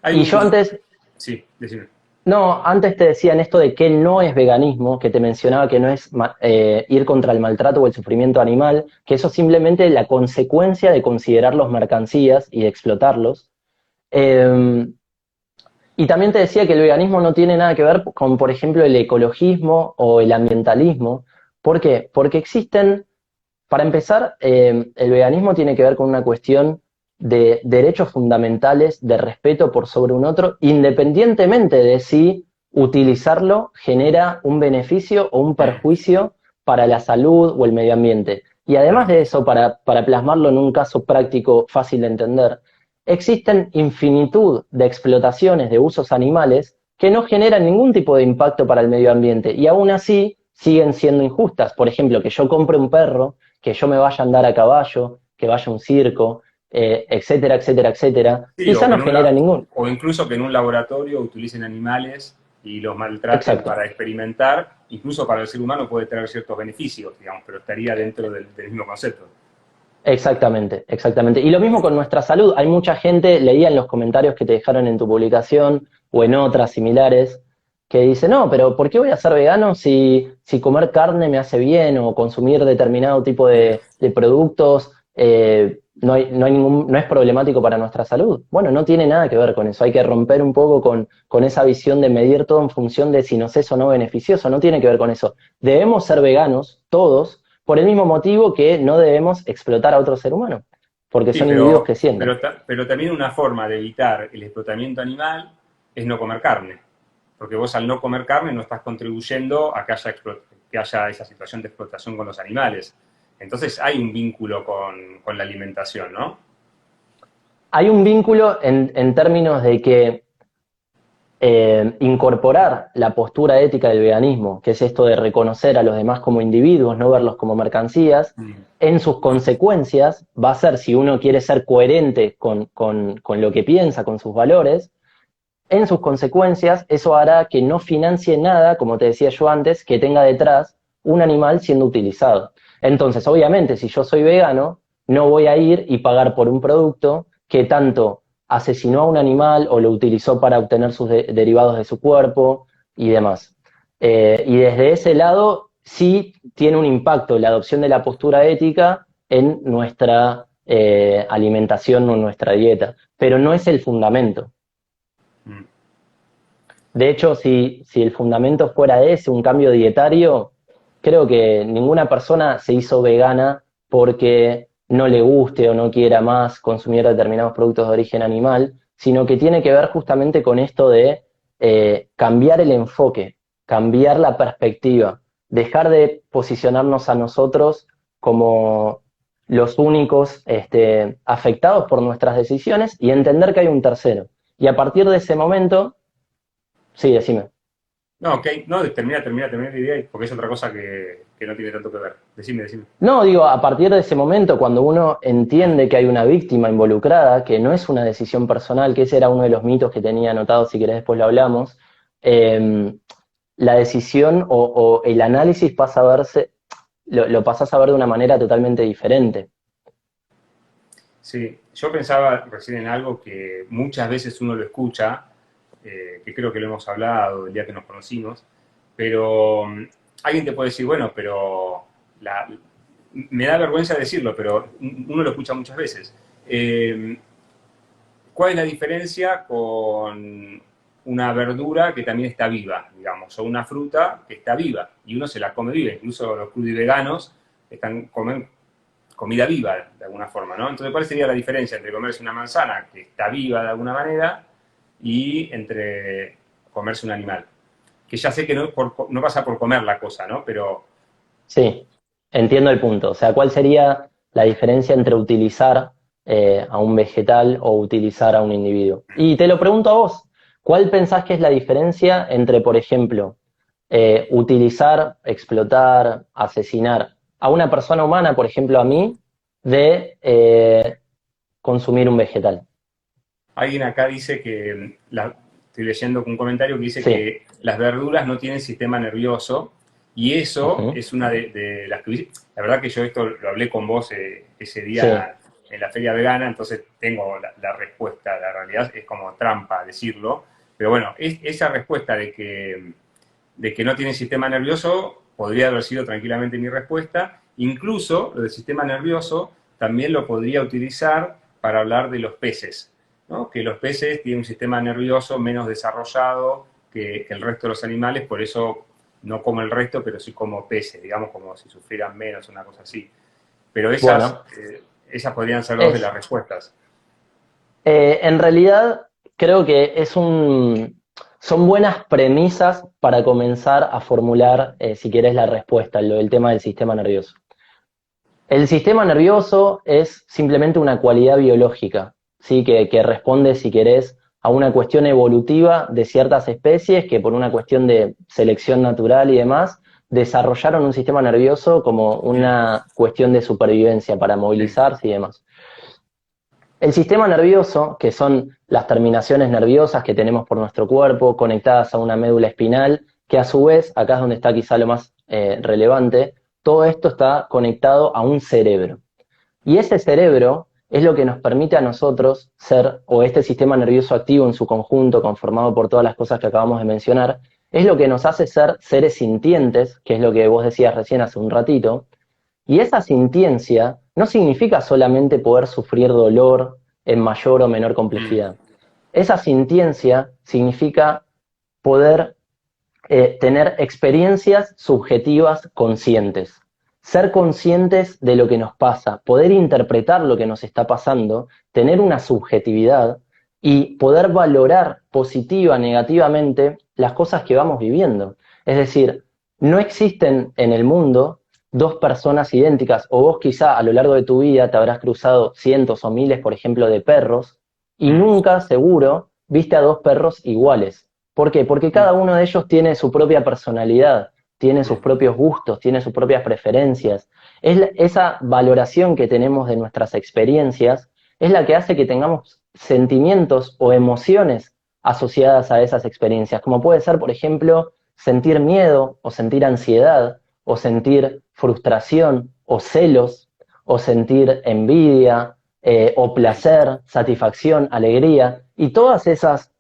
Hay Y yo un... antes, Sí, decime. No, antes te decía en esto de que no es veganismo, que te mencionaba que no es ir contra el maltrato o el sufrimiento animal, que eso es simplemente la consecuencia de considerarlos mercancías y de explotarlos. Eh, y también te decía que el veganismo no tiene nada que ver con, por ejemplo, el ecologismo o el ambientalismo. ¿Por qué? Porque existen, para empezar, el veganismo tiene que ver con una cuestión de derechos fundamentales, de respeto por sobre un otro, independientemente de si utilizarlo genera un beneficio o un perjuicio para la salud o el medio ambiente. Y además Claro. de eso, para plasmarlo en un caso práctico fácil de entender, existen infinitud de explotaciones de usos animales que no generan ningún tipo de impacto para el medio ambiente y aún así siguen siendo injustas. Por ejemplo, que yo compre un perro, que yo me vaya a andar a caballo, que vaya a un circo, etcétera, etcétera, etcétera, Sí, quizá no genera ningún. o incluso que en un laboratorio utilicen animales y los maltraten Exacto. para experimentar, incluso para el ser humano puede traer ciertos beneficios, digamos, pero estaría dentro del mismo concepto. Exactamente, exactamente. Y lo mismo con nuestra salud. Hay mucha gente, leía en los comentarios que te dejaron en tu publicación o en otras similares, que dice, no, pero ¿por qué voy a ser vegano si comer carne me hace bien o consumir determinado tipo de productos no es problemático para nuestra salud? Bueno, no tiene nada que ver con eso. Hay que romper un poco con esa visión de medir todo en función de si nos es o no beneficioso. No tiene que ver con eso. Debemos ser veganos, todos por el mismo motivo que no debemos explotar a otro ser humano, porque Sí, son individuos que sienten. pero también una forma de evitar el explotamiento animal es no comer carne, porque vos al no comer carne no estás contribuyendo a que haya esa situación de explotación con los animales. Entonces hay un vínculo con la alimentación, ¿no? Hay un vínculo en términos de que incorporar la postura ética del veganismo, que es esto de reconocer a los demás como individuos, no verlos como mercancías, Mm. en sus consecuencias va a ser, si uno quiere ser coherente con lo que piensa, con sus valores, en sus consecuencias eso hará que no financie nada, como te decía yo antes, que tenga detrás un animal siendo utilizado. Entonces, obviamente, si yo soy vegano, no voy a ir y pagar por un producto que tanto asesinó a un animal o lo utilizó para obtener sus derivados de su cuerpo y demás. Y desde ese lado sí tiene un impacto la adopción de la postura ética en nuestra alimentación o en nuestra dieta, pero no es el fundamento. Mm. De hecho, si el fundamento fuera ese, un cambio dietario, creo que ninguna persona se hizo vegana porque no le guste o no quiera más consumir determinados productos de origen animal, sino que tiene que ver justamente con esto de cambiar el enfoque, cambiar la perspectiva, dejar de posicionarnos a nosotros como los únicos afectados por nuestras decisiones y entender que hay un tercero. Y a partir de ese momento, sí, decime. No, ok, no, termina la idea, porque es otra cosa que no tiene tanto que ver. Decime. No, digo, a partir de ese momento, cuando uno entiende que hay una víctima involucrada, que no es una decisión personal, que ese era uno de los mitos que tenía anotado, si querés después lo hablamos, eh, la decisión o el análisis pasa a verse, lo pasás a ver de una manera totalmente diferente. Sí, yo pensaba recién en algo que muchas veces uno lo escucha, que creo que lo hemos hablado el día que nos conocimos, pero alguien te puede decir, bueno, pero me da vergüenza decirlo, pero uno lo escucha muchas veces. Eh, ¿Cuál es la diferencia con una verdura que también está viva, digamos, o una fruta que está viva y uno se la come viva? Incluso los crudiveganos comen comida viva de alguna forma, ¿no? Entonces, ¿cuál sería la diferencia entre comerse una manzana que está viva de alguna manera y entre comerse un animal? Que ya sé que no pasa por comer la cosa, ¿no? Pero Sí, entiendo el punto. O sea, ¿cuál sería la diferencia entre utilizar a un vegetal o utilizar a un individuo? Y te lo pregunto a vos, ¿cuál pensás que es la diferencia entre, por ejemplo, utilizar, explotar, asesinar a una persona humana, por ejemplo, a mí, de consumir un vegetal? alguien acá dice que, estoy leyendo un comentario que dice Sí. que las verduras no tienen sistema nervioso y eso Ujú. es una de las que... La verdad que yo esto lo hablé con vos ese Sí, día en la feria vegana, entonces tengo la respuesta. La realidad es como trampa decirlo, Pero bueno, esa respuesta de que no tiene sistema nervioso podría haber sido tranquilamente mi respuesta. Incluso lo del sistema nervioso también lo podría utilizar para hablar de los peces, ¿no? Que los peces tienen un sistema nervioso menos desarrollado que el resto de los animales, por eso no como el resto, pero sí como peces, digamos como si sufrieran menos, una cosa así. Pero Bueno, esas podrían ser dos de es, las respuestas. en realidad creo que son buenas premisas para comenzar a formular, si querés, la respuesta, lo del tema del sistema nervioso. El sistema nervioso es simplemente una cualidad biológica, ¿sí? Que responde, si querés, a una cuestión evolutiva de ciertas especies que por una cuestión de selección natural y demás, desarrollaron un sistema nervioso como Bien, una cuestión de supervivencia para bien, movilizarse y demás. El sistema nervioso, que son las terminaciones nerviosas que tenemos por nuestro cuerpo, conectadas a una médula espinal, que a su vez, acá es donde está quizá lo más relevante, todo esto está conectado a un cerebro. Y ese cerebro es lo que nos permite a nosotros ser, o este sistema nervioso activo en su conjunto, conformado por todas las cosas que acabamos de mencionar, es lo que nos hace ser seres sintientes, que es lo que vos decías recién hace un ratito, y esa sintiencia no significa solamente poder sufrir dolor en mayor o menor complejidad. Esa sintiencia significa poder tener experiencias subjetivas conscientes, ser conscientes de lo que nos pasa, poder interpretar lo que nos está pasando, tener una subjetividad y poder valorar positiva, negativamente las cosas que vamos viviendo. Es decir, no existen en el mundo dos personas idénticas, o vos quizá a lo largo de tu vida te habrás cruzado cientos o miles, por ejemplo, de perros, y nunca, seguro, viste a dos perros iguales. ¿Por qué? Porque cada uno de ellos tiene su propia personalidad, tiene sus bien, propios gustos, tiene sus propias preferencias. Esa valoración que tenemos de nuestras experiencias es la que hace que tengamos sentimientos o emociones asociadas a esas experiencias, como puede ser, por ejemplo, sentir miedo o sentir ansiedad o sentir frustración o celos o sentir envidia o bien, placer, satisfacción, alegría y todas esas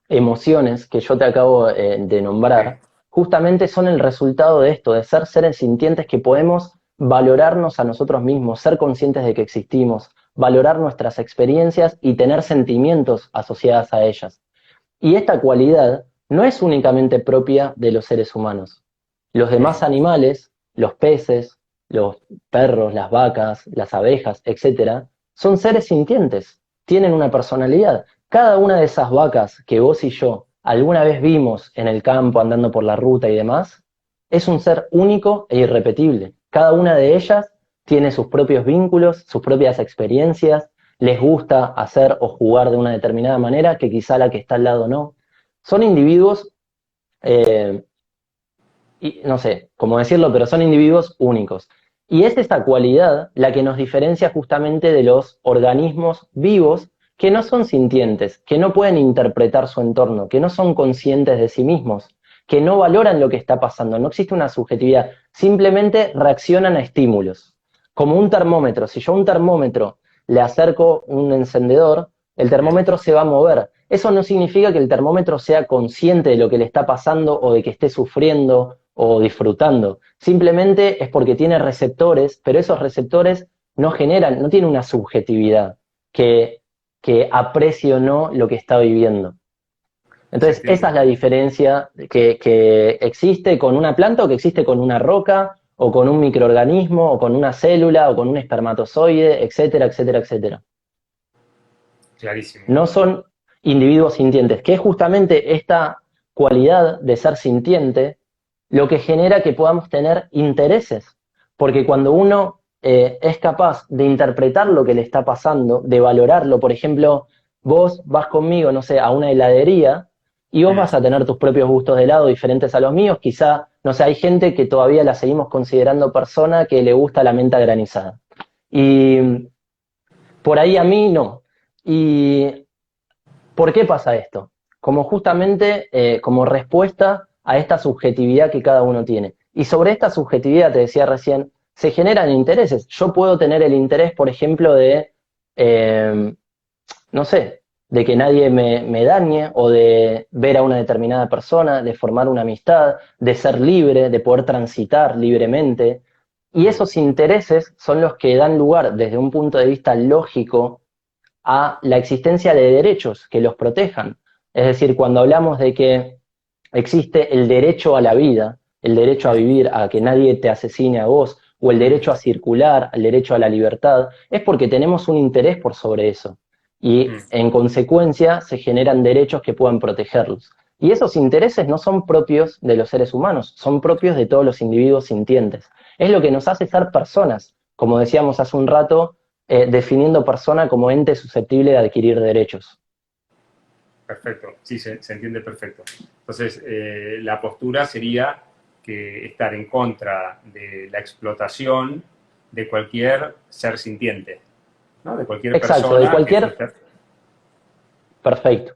emociones que yo te acabo de sí, nombrar, justamente son el resultado de esto, de ser seres sintientes que podemos valorarnos a nosotros mismos, ser conscientes de que existimos, valorar nuestras experiencias y tener sentimientos asociados a ellas. Y esta cualidad no es únicamente propia de los seres humanos. Los demás animales, los peces, los perros, las vacas, las abejas, etcétera, son seres sintientes, tienen una personalidad. Cada una de esas vacas que vos y yo alguna vez vimos en el campo andando por la ruta y demás, es un ser único e irrepetible. Cada una de ellas tiene sus propios vínculos, sus propias experiencias, les gusta hacer o jugar de una determinada manera que quizá la que está al lado no. Son individuos, eh, y, no sé cómo decirlo, pero son individuos únicos. Y es esta cualidad la que nos diferencia justamente de los organismos vivos que no son sintientes, que no pueden interpretar su entorno, que no son conscientes de sí mismos, que no valoran lo que está pasando, no existe una subjetividad, simplemente reaccionan a estímulos. Como un termómetro, si yo a un termómetro le acerco un encendedor, el bien, termómetro se va a mover. Eso no significa que el termómetro sea consciente de lo que le está pasando o de que esté sufriendo o disfrutando. Simplemente es porque tiene receptores, pero esos receptores no generan, no tienen una subjetividad que, que aprecie o no lo que está viviendo. se Entonces, esa es entiende. la diferencia que existe con una planta o que existe con una roca o con un microorganismo o con una célula o con un espermatozoide, etcétera, etcétera, etcétera. Clarísimo. No son individuos sintientes, que es justamente esta cualidad de ser sintiente lo que genera que podamos tener intereses. Porque cuando uno es capaz de interpretar lo que le está pasando, de valorarlo, por ejemplo, vos vas conmigo, no sé, a una heladería y vos vas a tener tus propios gustos de helado diferentes a los míos, quizá, no sé, hay gente que todavía la seguimos considerando persona que le gusta la menta granizada. Y por ahí a mí no. ¿Y por qué pasa esto? Como justamente como respuesta a esta subjetividad que cada uno tiene. Y sobre esta subjetividad, te decía recién, se generan intereses. Yo puedo tener el interés, por ejemplo, de, eh, no sé, de que nadie me dañe o de ver a una determinada persona, de formar una amistad, de ser libre, de poder transitar libremente. Y Mm. esos intereses son los que dan lugar, desde un punto de vista lógico, a la existencia de derechos que los protejan. Es decir, cuando hablamos de que existe el derecho a la vida, el derecho a Mm. vivir, a que nadie te asesine a vos, o el Mm. derecho a circular, el derecho a la libertad, es porque tenemos un interés por sobre eso. Y Mm. en consecuencia se generan derechos que puedan protegerlos. Y esos intereses no son propios de los seres humanos, son propios de todos los individuos sintientes. Es lo que nos hace ser personas, como decíamos hace un rato, definiendo persona como ente susceptible de adquirir derechos. Perfecto, sí, se entiende perfecto. Entonces, la postura sería que estar en contra de la explotación de cualquier ser sintiente, ¿no? De cualquier Exacto, de persona que cualquier... exista, Perfecto,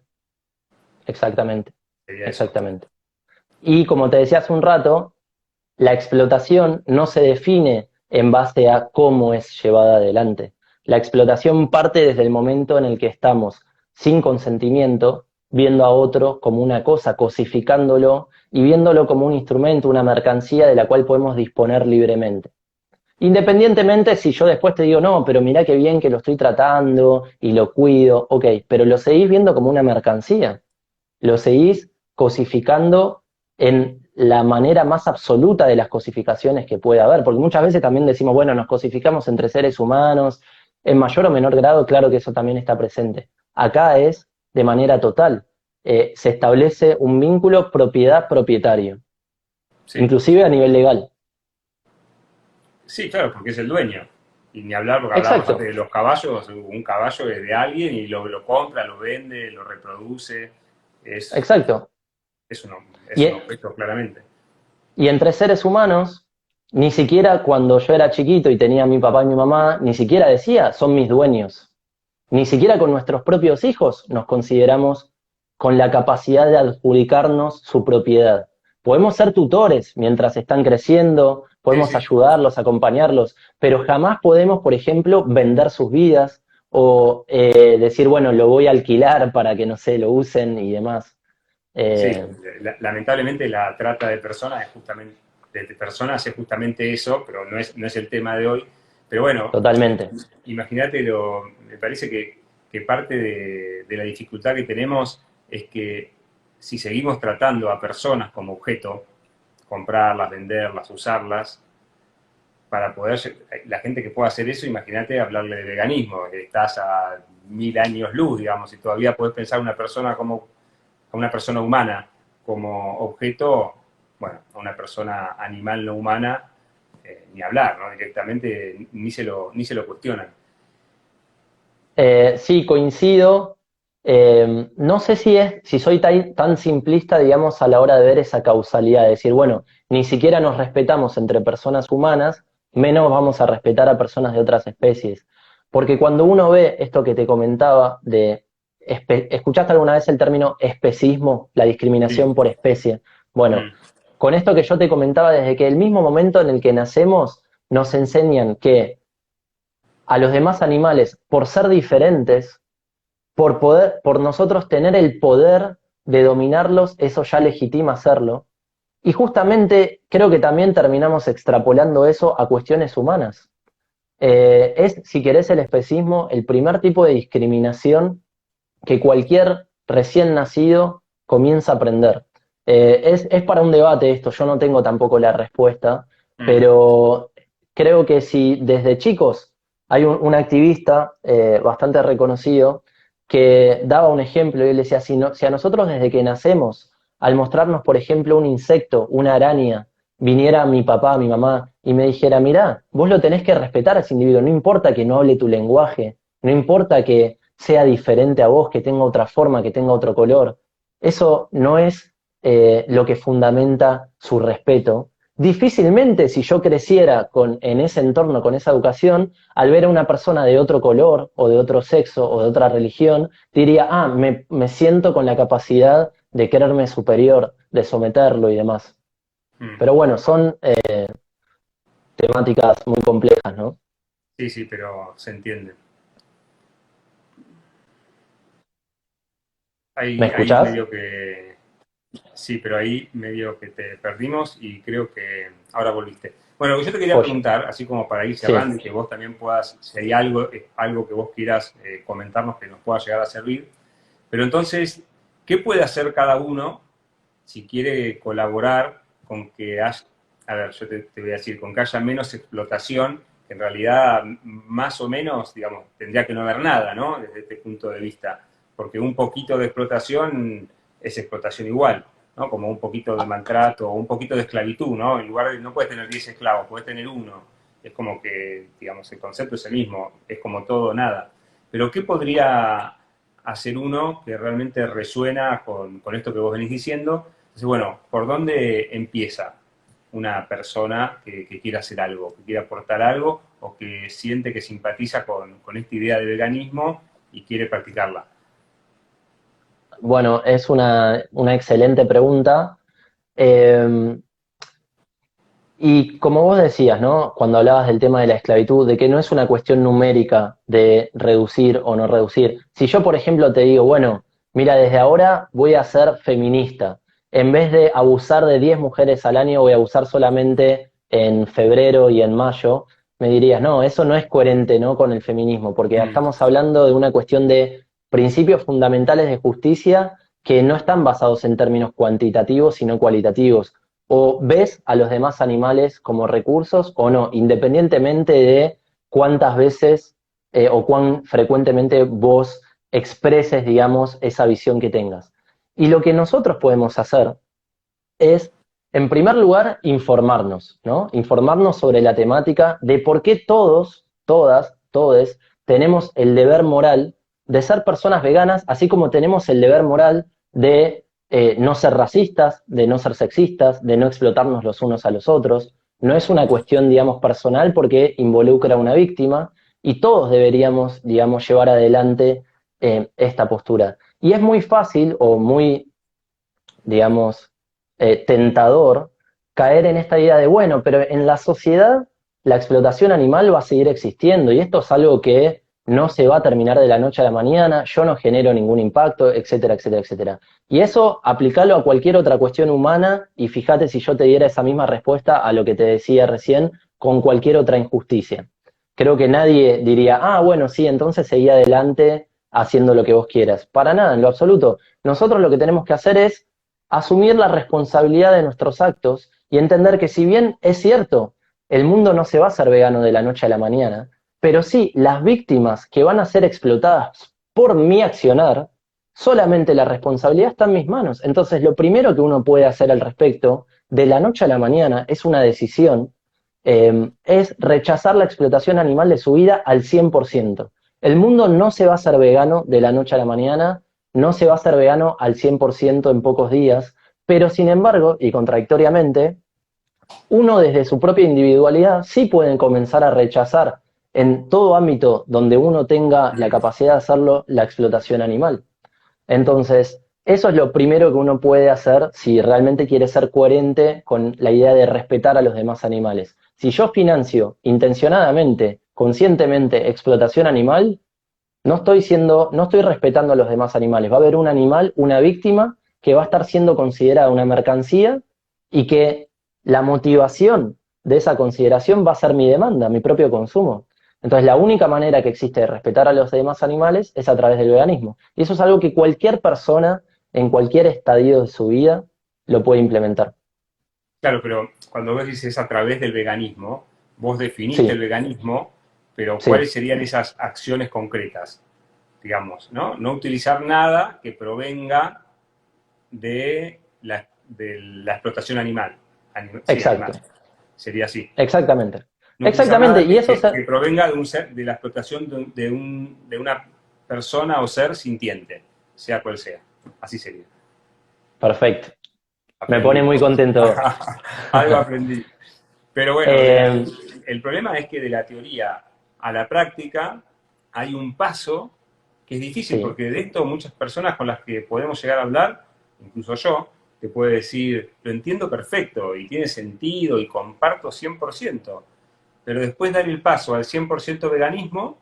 exactamente, sería eso. exactamente. Y como te decía hace un rato, la explotación no se define en base a cómo es llevada adelante. La explotación parte desde el momento en el que estamos sin consentimiento, viendo a otro como una cosa, cosificándolo y viéndolo como un instrumento, una mercancía de la cual podemos disponer libremente. Independientemente si yo después te digo, no, pero mirá qué bien que lo estoy tratando y lo cuido, ok, pero lo seguís viendo como una mercancía, lo seguís cosificando en la manera más absoluta de las cosificaciones que puede haber, porque muchas veces también decimos, bueno, nos cosificamos entre seres humanos, en mayor o menor grado, claro que eso también está presente. Acá es de manera total. Se establece un vínculo propiedad-propietario, Sí, inclusive a nivel legal. sí, claro, porque es el dueño. Y ni hablar, porque hablábamos antes Exacto, de los caballos, un caballo es de alguien y lo compra, lo vende, lo reproduce, es, exacto. es, un, es un Y, objeto claramente. y entre seres humanos, ni siquiera cuando yo era chiquito y tenía a mi papá y mi mamá, ni siquiera decía, son mis dueños. Ni siquiera con nuestros propios hijos nos consideramos con la capacidad de adjudicarnos su propiedad. Podemos ser tutores mientras están creciendo, Sí, podemos sí. ayudarlos, acompañarlos, pero jamás podemos, por ejemplo, vender sus vidas o decir, bueno, lo voy a alquilar para que, no sé, lo usen y demás. Sí, Eh, lamentablemente la trata de personas es justamente eso, pero no es el tema de hoy. Pero bueno, totalmente. imagínate, me parece que parte de la dificultad que tenemos es que si seguimos tratando a personas como objeto, comprarlas, venderlas, usarlas, para poder, la gente que pueda hacer eso, imagínate hablarle de veganismo, estás a 1000 años luz, digamos, y todavía puedes pensar una persona como a una persona humana como objeto, bueno, a una persona animal no humana, ni hablar, ¿no? Directamente ni se lo cuestionan. Sí, coincido. No sé si soy tan simplista, digamos, a la hora de ver esa causalidad, de decir, bueno, ni siquiera nos respetamos entre personas humanas, menos vamos a respetar a personas de otras especies. Porque cuando uno ve esto que te comentaba de, ¿escuchaste alguna vez el término especismo, la Sí. discriminación por especie? Bueno, Mm. con esto que yo te comentaba, desde que el mismo momento en el que nacemos, nos enseñan que a los demás animales, por ser diferentes, por nosotros tener el poder de dominarlos, eso ya legitima hacerlo. Y justamente creo que también terminamos extrapolando eso a cuestiones humanas. Es, si querés, el especismo el primer tipo de discriminación que cualquier recién nacido comienza a aprender. Es para un debate esto, yo no tengo tampoco la respuesta, Mm. pero creo que si desde chicos hay un activista bastante reconocido que daba un ejemplo y él decía, si a nosotros desde que nacemos, al mostrarnos, por ejemplo, un insecto, una araña, viniera mi papá, mi mamá y me dijera, mirá, vos lo tenés que respetar a ese individuo, no importa que no hable tu lenguaje, no importa que sea diferente a vos, que tenga otra forma, que tenga otro color. Eso no es lo que fundamenta su respeto. Difícilmente si yo creciera en ese entorno, con esa educación, al ver a una persona de otro color o de otro sexo o de otra religión, diría, me siento con la capacidad de creerme superior, de someterlo y demás. Mm. Pero bueno, son temáticas muy complejas, ¿no? Sí, sí, pero se entiende. ¿Me ahí escuchás? medio que, sí, pero ahí medio que te perdimos y creo que ahora volviste. Bueno, yo te quería Oye, preguntar, así como para ir sí. cerrando y que vos también puedas, si hay algo, algo que vos quieras comentarnos que nos pueda llegar a servir, pero entonces, ¿qué puede hacer cada uno si quiere colaborar con que haya, a ver, yo te voy a decir, con que haya menos explotación, que en realidad más o menos, digamos, tendría que no haber nada, ¿no? Desde este punto de vista, porque un poquito de explotación es explotación igual, ¿no? Como un poquito de maltrato o un poquito de esclavitud, ¿no? En lugar de, no puedes tener 10 esclavos, puedes tener uno. Es como que, digamos, el concepto es el mismo, es como todo o nada. Pero ¿qué podría hacer uno que realmente resuena con esto que vos venís diciendo? Entonces, bueno, ¿por dónde empieza una persona que quiera hacer algo, que quiera aportar algo o que siente que simpatiza con esta idea de veganismo y quiere practicarla? Bueno, es una excelente pregunta. Eh, y como vos decías, ¿no? Cuando hablabas del tema de la esclavitud, de que no es una cuestión numérica de reducir o no reducir. Si yo, por ejemplo, te digo, bueno, mira, desde ahora voy a ser feminista. En vez de abusar de 10 mujeres al año, voy a abusar solamente en febrero y en mayo, me dirías, no, eso no es coherente, ¿no? Con el feminismo, porque Mm, estamos hablando de una cuestión de principios fundamentales de justicia que no están basados en términos cuantitativos, sino cualitativos. O ves a los demás animales como recursos o no, independientemente de cuántas veces o cuán frecuentemente vos expreses, digamos, esa visión que tengas. Y lo que nosotros podemos hacer es, en primer lugar, informarnos, ¿no? Informarnos sobre la temática de por qué todos, todas, todes, tenemos el deber moral de ser personas veganas, así como tenemos el deber moral de no ser racistas, de no ser sexistas, de no explotarnos los unos a los otros. No es una cuestión, digamos, personal porque involucra a una víctima y todos deberíamos, digamos, llevar adelante esta postura. Y es muy fácil o muy, digamos, tentador caer en esta idea de, bueno, pero en la sociedad la explotación animal va a seguir existiendo y esto es algo que no se va a terminar de la noche a la mañana, yo no genero ningún impacto, etcétera, etcétera, etcétera. Y eso aplicalo a cualquier otra cuestión humana y fíjate si yo te diera esa misma respuesta a lo que te decía recién con cualquier otra injusticia. Creo que nadie diría, ah, bueno, sí, entonces seguí adelante haciendo lo que vos quieras. Para nada, en lo absoluto. Nosotros lo que tenemos que hacer es asumir la responsabilidad de nuestros actos y entender que si bien es cierto, el mundo no se va a hacer vegano de la noche a la mañana, pero sí las víctimas que van a ser explotadas por mi accionar, solamente la responsabilidad está en mis manos. Entonces, lo primero que uno puede hacer al respecto, de la noche a la mañana, es una decisión, es rechazar la explotación animal de su vida al 100%. El mundo no se va a hacer vegano de la noche a la mañana, no se va a hacer vegano al 100% en pocos días, pero sin embargo, y contradictoriamente, uno desde su propia individualidad sí puede comenzar a rechazar en todo ámbito donde uno tenga la capacidad de hacerlo la explotación animal. Entonces, eso es lo primero que uno puede hacer si realmente quiere ser coherente con la idea de respetar a los demás animales. Si yo financio intencionadamente, conscientemente explotación animal, no estoy respetando a los demás animales. Va a haber un animal, una víctima, que va a estar siendo considerada una mercancía y que la motivación de esa consideración va a ser mi demanda, mi propio consumo. Entonces, la única manera que existe de respetar a los demás animales es a través del veganismo. Y eso es algo que cualquier persona, en cualquier estadio de su vida, lo puede implementar. Claro, pero cuando vos dices a través del veganismo, vos definiste el Sí, veganismo, pero ¿cuáles sí, serían esas acciones concretas? Digamos, ¿no? No utilizar nada que provenga de la explotación animal. Sí, animal. exacto, Sería así. exactamente. No utilizar Exactamente, nada y eso es que provenga de, un ser, de la explotación de una persona o ser sintiente, sea cual sea. Así sería. perfecto. Me pone Aprendí muy cosas. contento. Algo aprendí. Pero bueno, Eh, el problema es que de la teoría a la práctica hay un paso que es difícil, sí, porque de esto muchas personas con las que podemos llegar a hablar, incluso yo, te puede decir, lo entiendo perfecto y tiene sentido y comparto 100%, pero después dar el paso al 100% veganismo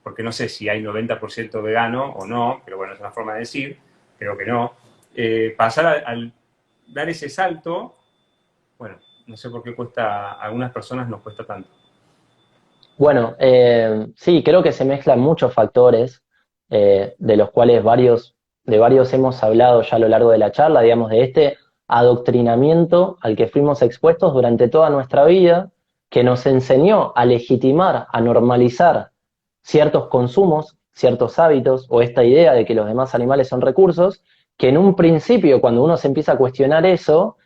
porque no sé si hay 90% vegano o no, pero bueno, es una forma de decir, creo que no, pasar al dar ese salto, bueno, no sé por qué cuesta, a algunas personas nos cuesta tanto. Bueno, sí, creo que se mezclan muchos factores, de los cuales de varios hemos hablado ya a lo largo de la charla, digamos, de este adoctrinamiento al que fuimos expuestos durante toda nuestra vida, que nos enseñó a legitimar, a normalizar ciertos consumos, ciertos hábitos, o esta idea de que los demás animales son recursos, que en un principio, cuando uno se empieza a cuestionar eso,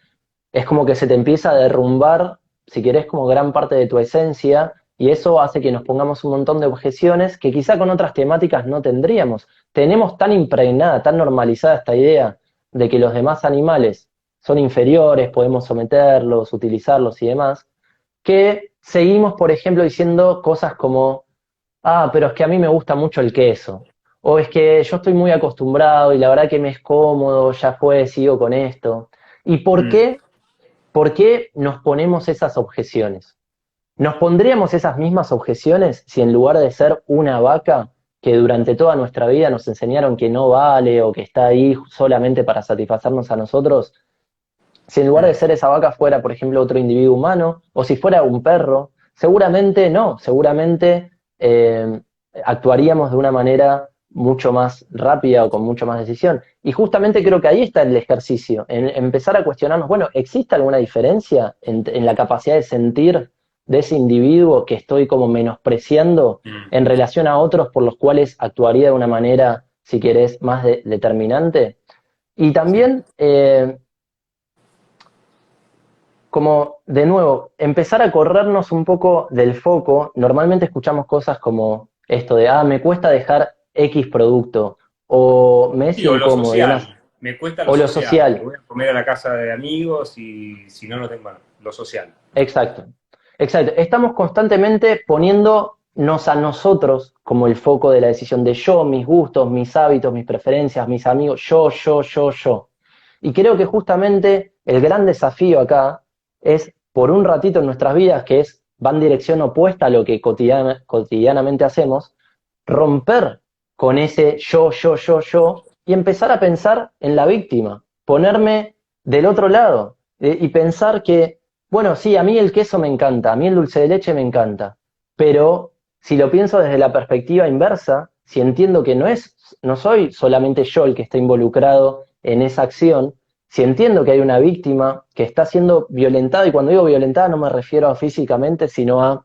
es como que se te empieza a derrumbar, si querés, como gran parte de tu esencia, y eso hace que nos pongamos un montón de objeciones que quizá con otras temáticas no tendríamos. Tenemos tan impregnada, tan normalizada esta idea de que los demás animales son inferiores, podemos someterlos, utilizarlos y demás, que seguimos, por ejemplo, diciendo cosas como, ah, pero es que a mí me gusta mucho el queso, o es que yo estoy muy acostumbrado y la verdad que me es cómodo, ya fue, sigo con esto. ¿Y por Mm, qué? ¿Por qué nos ponemos esas objeciones? ¿Nos pondríamos esas mismas objeciones si en lugar de ser una vaca que durante toda nuestra vida nos enseñaron que no vale o que está ahí solamente para satisfacernos a nosotros, si en lugar de mm. ser esa vaca fuera, por ejemplo, otro individuo humano, o si fuera un perro? Seguramente no, seguramente eh, actuaríamos de una manera mucho más rápida o con mucho más decisión. Y justamente creo que ahí está el ejercicio, en empezar a cuestionarnos, bueno, ¿existe alguna diferencia en la capacidad de sentir de ese individuo que estoy como menospreciando Mm. en relación a otros por los cuales actuaría de una manera, si querés, más determinante? Y Sí. también, como de nuevo, empezar a corrernos un poco del foco. Normalmente escuchamos cosas como esto de, ah, me cuesta dejar X producto, o me es Sí, o lo incómodo y demás, social, me cuesta lo o lo social, que social. voy a comer a la casa de amigos y si no lo tengo, bueno, lo social. Exacto, exacto. Estamos constantemente poniéndonos a nosotros como el foco de la decisión de yo, mis gustos, mis hábitos, mis preferencias, mis amigos, yo. Y creo que justamente el gran desafío acá es, por un ratito en nuestras vidas, que es, va en dirección opuesta a lo que cotidianamente hacemos, romper con ese yo, y empezar a pensar en la víctima, ponerme del otro lado, y pensar que, bueno, sí, a mí el queso me encanta, a mí el dulce de leche me encanta, pero si lo pienso desde la perspectiva inversa, si entiendo que no soy solamente yo el que está involucrado en esa acción, si entiendo que hay una víctima que está siendo violentada, y cuando digo violentada no me refiero a físicamente, sino a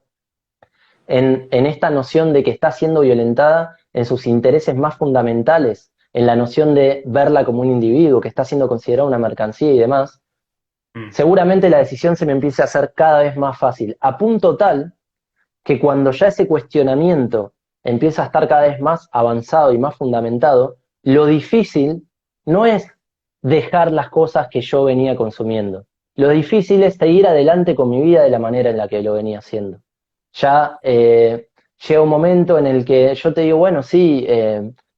en esta noción de que está siendo violentada en sus intereses más fundamentales, en la noción de verla como un individuo, que está siendo considerada una mercancía y demás, Mm. seguramente la decisión se me empiece a hacer cada vez más fácil, a punto tal que cuando ya ese cuestionamiento empieza a estar cada vez más avanzado y más fundamentado, lo difícil no es dejar las cosas que yo venía consumiendo. Lo difícil es seguir adelante con mi vida de la manera en la que lo venía haciendo. Ya llega un momento en el que yo te digo, bueno, sí,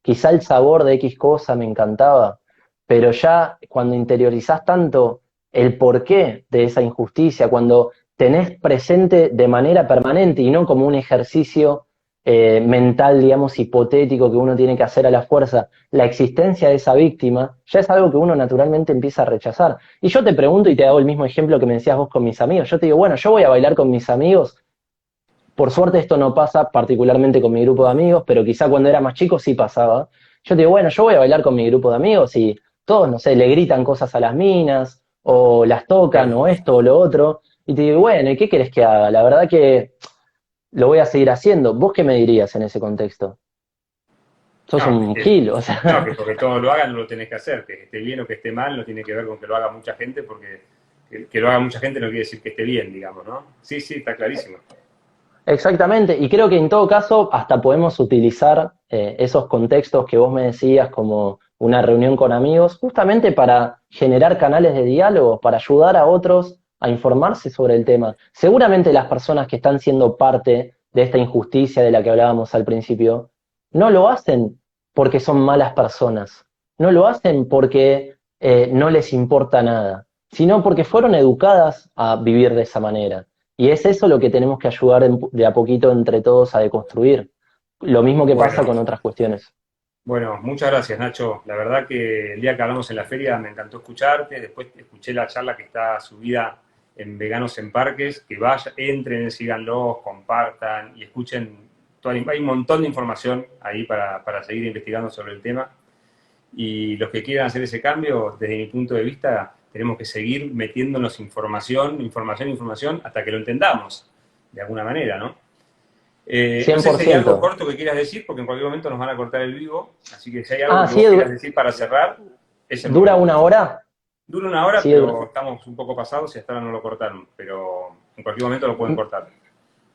quizá el sabor de X cosa me encantaba, pero ya cuando interiorizás tanto el porqué de esa injusticia, cuando tenés presente de manera permanente y no como un ejercicio mental, digamos, hipotético que uno tiene que hacer a la fuerza, la existencia de esa víctima, ya es algo que uno naturalmente empieza a rechazar. Y yo te pregunto y te hago el mismo ejemplo que me decías vos con mis amigos. Yo te digo, bueno, yo voy a bailar con mis amigos. Por suerte esto no pasa particularmente con mi grupo de amigos, pero quizá cuando era más chico sí pasaba. Yo te digo, bueno, yo voy a bailar con mi grupo de amigos y todos, no sé, le gritan cosas a las minas, o las tocan, Claro. o esto o lo otro. Y te digo, bueno, ¿y qué querés que haga? La verdad que lo voy a seguir haciendo. ¿Vos qué me dirías en ese contexto? Sos No, un gil, o sea. no, que porque todo lo haga no lo tenés que hacer, que esté bien o que esté mal no tiene que ver con que lo haga mucha gente, porque que lo haga mucha gente no quiere decir que esté bien, digamos, ¿no? Sí, sí, está clarísimo. Exactamente, y creo que en todo caso hasta podemos utilizar esos contextos que vos me decías como una reunión con amigos, justamente para generar canales de diálogo, para ayudar a otros a informarse sobre el tema. Seguramente las personas que están siendo parte de esta injusticia de la que hablábamos al principio, no lo hacen porque son malas personas, no lo hacen porque no les importa nada, sino porque fueron educadas a vivir de esa manera. Y es eso lo que tenemos que ayudar de a poquito entre todos a deconstruir. Lo mismo que pasa Bueno, con otras cuestiones. bueno, muchas gracias, Nacho. La verdad que el día que hablamos en la feria me encantó escucharte. Después escuché la charla que está subida en Veganos en Parques. Que vayan, entren, síganlos, compartan y escuchen. Hay un montón de información ahí para seguir investigando sobre el tema. Y los que quieran hacer ese cambio, desde mi punto de vista, tenemos que seguir metiéndonos información, información, información, hasta que lo entendamos, de alguna manera, ¿no? No cien sé por si hay algo ciento corto que quieras decir, porque en cualquier momento nos van a cortar el vivo, así que si hay algo Ah, que sí, vos quieras decir para cerrar, es el dura momento. una hora. Dura una hora, Sí, pero estamos un poco pasados y hasta ahora no lo cortaron, pero en cualquier momento lo pueden cortar.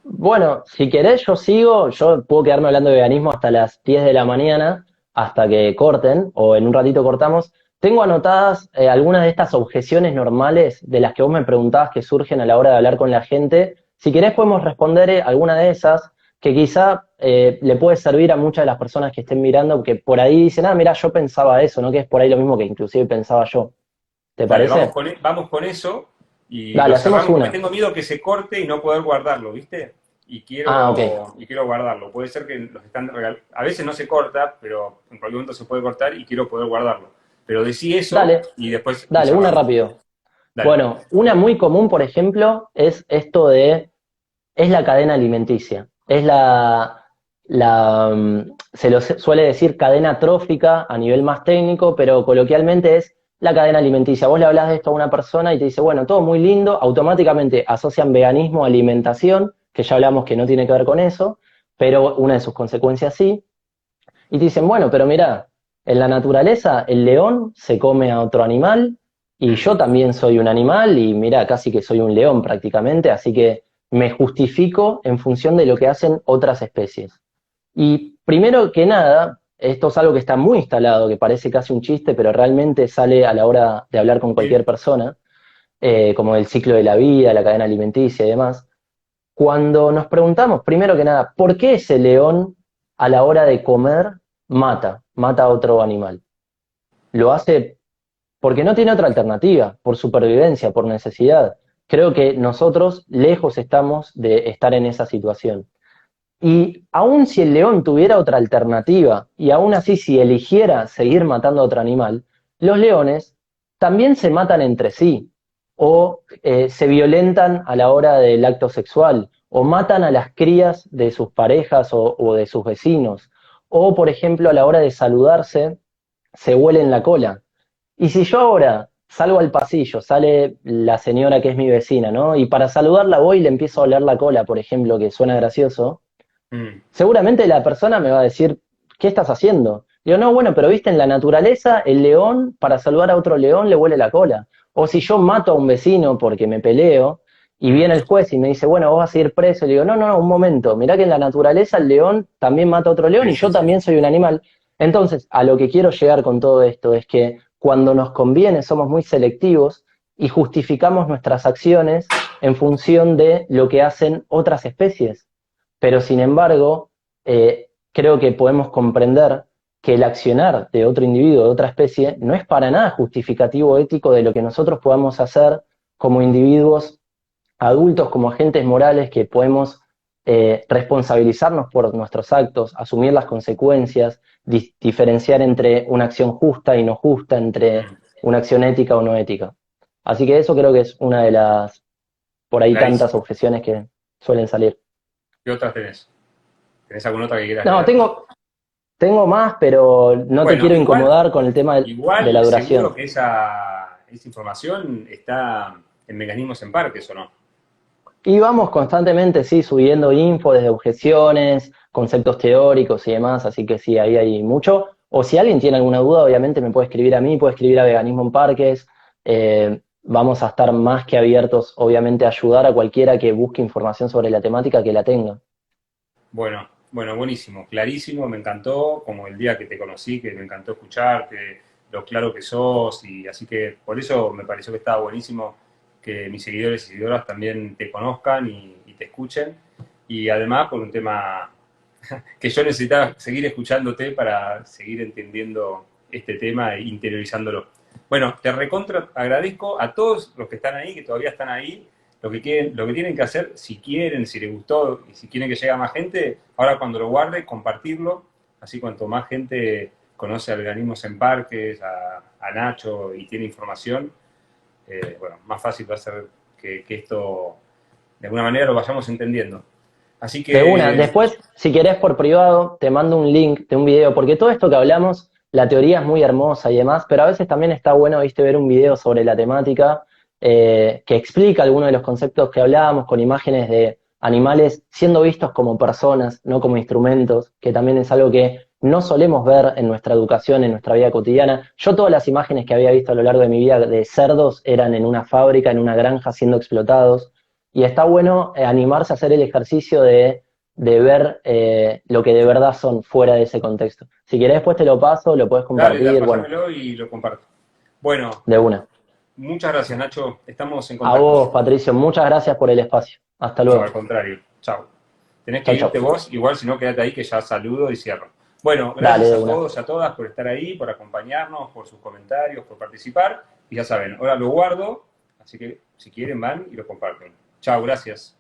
bueno, si querés yo sigo, yo puedo quedarme hablando de veganismo hasta las 10 de la mañana, hasta que corten, o en un ratito cortamos. Tengo anotadas algunas de estas objeciones normales de las que vos me preguntabas que surgen a la hora de hablar con la gente. Si querés podemos responder alguna de esas, que quizá le puede servir a muchas de las personas que estén mirando, que por ahí dicen, ah, mira, yo pensaba eso, ¿no? Que es por ahí lo mismo que inclusive pensaba yo. ¿Te Dale, parece? vamos con eso y lo Dale, hacemos cerramos porque una. tengo miedo que se corte y no poder guardarlo, ¿viste? Ah, ok. Y quiero guardarlo. Puede ser que los están regalando. A veces no se corta, pero en cualquier momento se puede cortar y quiero poder guardarlo. Pero decí eso Dale, y después lo dale, una cerramos. rápido. Dale. Bueno, una muy común, por ejemplo, es esto de, es la cadena alimenticia. Es se lo suele decir cadena trófica a nivel más técnico, pero coloquialmente es la cadena alimenticia. Vos le hablas de esto a una persona y te dice, bueno, todo muy lindo, automáticamente asocian veganismo a alimentación, que ya hablamos que no tiene que ver con eso, pero una de sus consecuencias sí. Y te dicen, bueno, pero mira, en la naturaleza el león se come a otro animal y Mm. yo también soy un animal y mira, casi que soy un león prácticamente, así que me justifico en función de lo que hacen otras especies. Y primero que nada, esto es algo que está muy instalado, que parece casi un chiste, pero realmente sale a la hora de hablar con Sí. cualquier persona, como el ciclo de la vida, la cadena alimenticia y demás. Cuando nos preguntamos, primero que nada, ¿por qué ese león a la hora de comer mata a otro animal? Lo hace porque no tiene otra alternativa, por supervivencia, por necesidad. Creo que nosotros lejos estamos de estar en esa situación. Y aun si el león tuviera otra alternativa, y aún así si eligiera seguir matando a otro animal, los leones también se matan entre sí, o se violentan a la hora del acto sexual, o matan a las crías de sus parejas o de sus vecinos, o por ejemplo a la hora de saludarse, se huelen la cola. Y si yo ahora salgo al pasillo, sale la señora que es mi vecina, ¿no? Y para saludarla voy y le empiezo a oler la cola, por ejemplo, que suena gracioso, Mm. seguramente la persona me va a decir, ¿qué estás haciendo? Digo, no, bueno, pero viste, en la naturaleza, el león, para saludar a otro león, le huele la cola. O si yo mato a un vecino porque me peleo, y Mm. viene el juez y me dice, bueno, vos vas a ir preso, le digo, no, no, no, un momento, mirá que en la naturaleza el león también mata a otro león Sí, y sí, yo sí. también soy un animal. Entonces, a lo que quiero llegar con todo esto es que cuando nos conviene somos muy selectivos y justificamos nuestras acciones en función de lo que hacen otras especies. Pero sin embargo, creo que podemos comprender que el accionar de otro individuo, de otra especie, no es para nada justificativo ético de lo que nosotros podamos hacer como individuos adultos, como agentes morales que podemos responsabilizarnos por nuestros actos, asumir las consecuencias, diferenciar entre una acción justa y no justa, entre Mm. una acción ética o no ética. Así que eso creo que es una de las, por ahí tantas Clarísimo. objeciones que suelen salir. ¿Qué otras tenés? ¿Tenés alguna otra que quieras No, leer? tengo más, pero no te Bueno, quiero incomodar con el tema de la igual seguro duración. que esa información está en Mecanismos en Parques, ¿o no? Y vamos constantemente, sí, subiendo info desde objeciones, conceptos teóricos y demás, así que sí, ahí hay mucho. O si alguien tiene alguna duda, obviamente me puede escribir a mí, puede escribir a Veganismo en Parques. Vamos a estar más que abiertos, obviamente, a ayudar a cualquiera que busque información sobre la temática que la tenga. Bueno, bueno, buenísimo, clarísimo, me encantó, como el día que te conocí, que me encantó escucharte, lo claro que sos, y así que por eso me pareció que estaba buenísimo que mis seguidores y seguidoras también te conozcan y te escuchen, y además por un tema que yo necesitaba seguir escuchándote para seguir entendiendo este tema e interiorizándolo. Bueno, te recontra agradezco a todos los que están ahí, que todavía están ahí. lo que tienen que hacer, si quieren, si les gustó y si quieren que llegue a más gente, ahora cuando lo guarde, compartirlo, así cuanto más gente conoce a Veganismos en Parques, a Nacho y tiene información, bueno, más fácil va a ser que esto de alguna manera lo vayamos entendiendo. Así De una. que, Después, si querés por privado, te mando un link de un video, porque todo esto que hablamos, la teoría es muy hermosa y demás, pero a veces también está bueno, viste, ver un video sobre la temática que explica algunos de los conceptos que hablábamos con imágenes de animales siendo vistos como personas, no como instrumentos, que también es algo que no solemos ver en nuestra educación, en nuestra vida cotidiana. Yo todas las imágenes que había visto a lo largo de mi vida de cerdos eran en una fábrica, en una granja, siendo explotados. Y está bueno animarse a hacer el ejercicio de ver lo que de verdad son fuera de ese contexto. Si querés después te lo paso, lo puedes dale, compartir, bueno, pásamelo y lo comparto. Bueno, de una. muchas gracias, Nacho. Estamos en A contacto. vos, Patricio, muchas gracias por el espacio. Hasta No, al luego. contrario. Chao. Tenés que Chau, chau. irte vos, igual si no, quédate ahí que ya saludo y cierro. Bueno, Dale, gracias de a una. todos y a todas por estar ahí, por acompañarnos, por sus comentarios, por participar. Y ya saben, ahora lo guardo, así que si quieren van y lo comparten. Chao, gracias.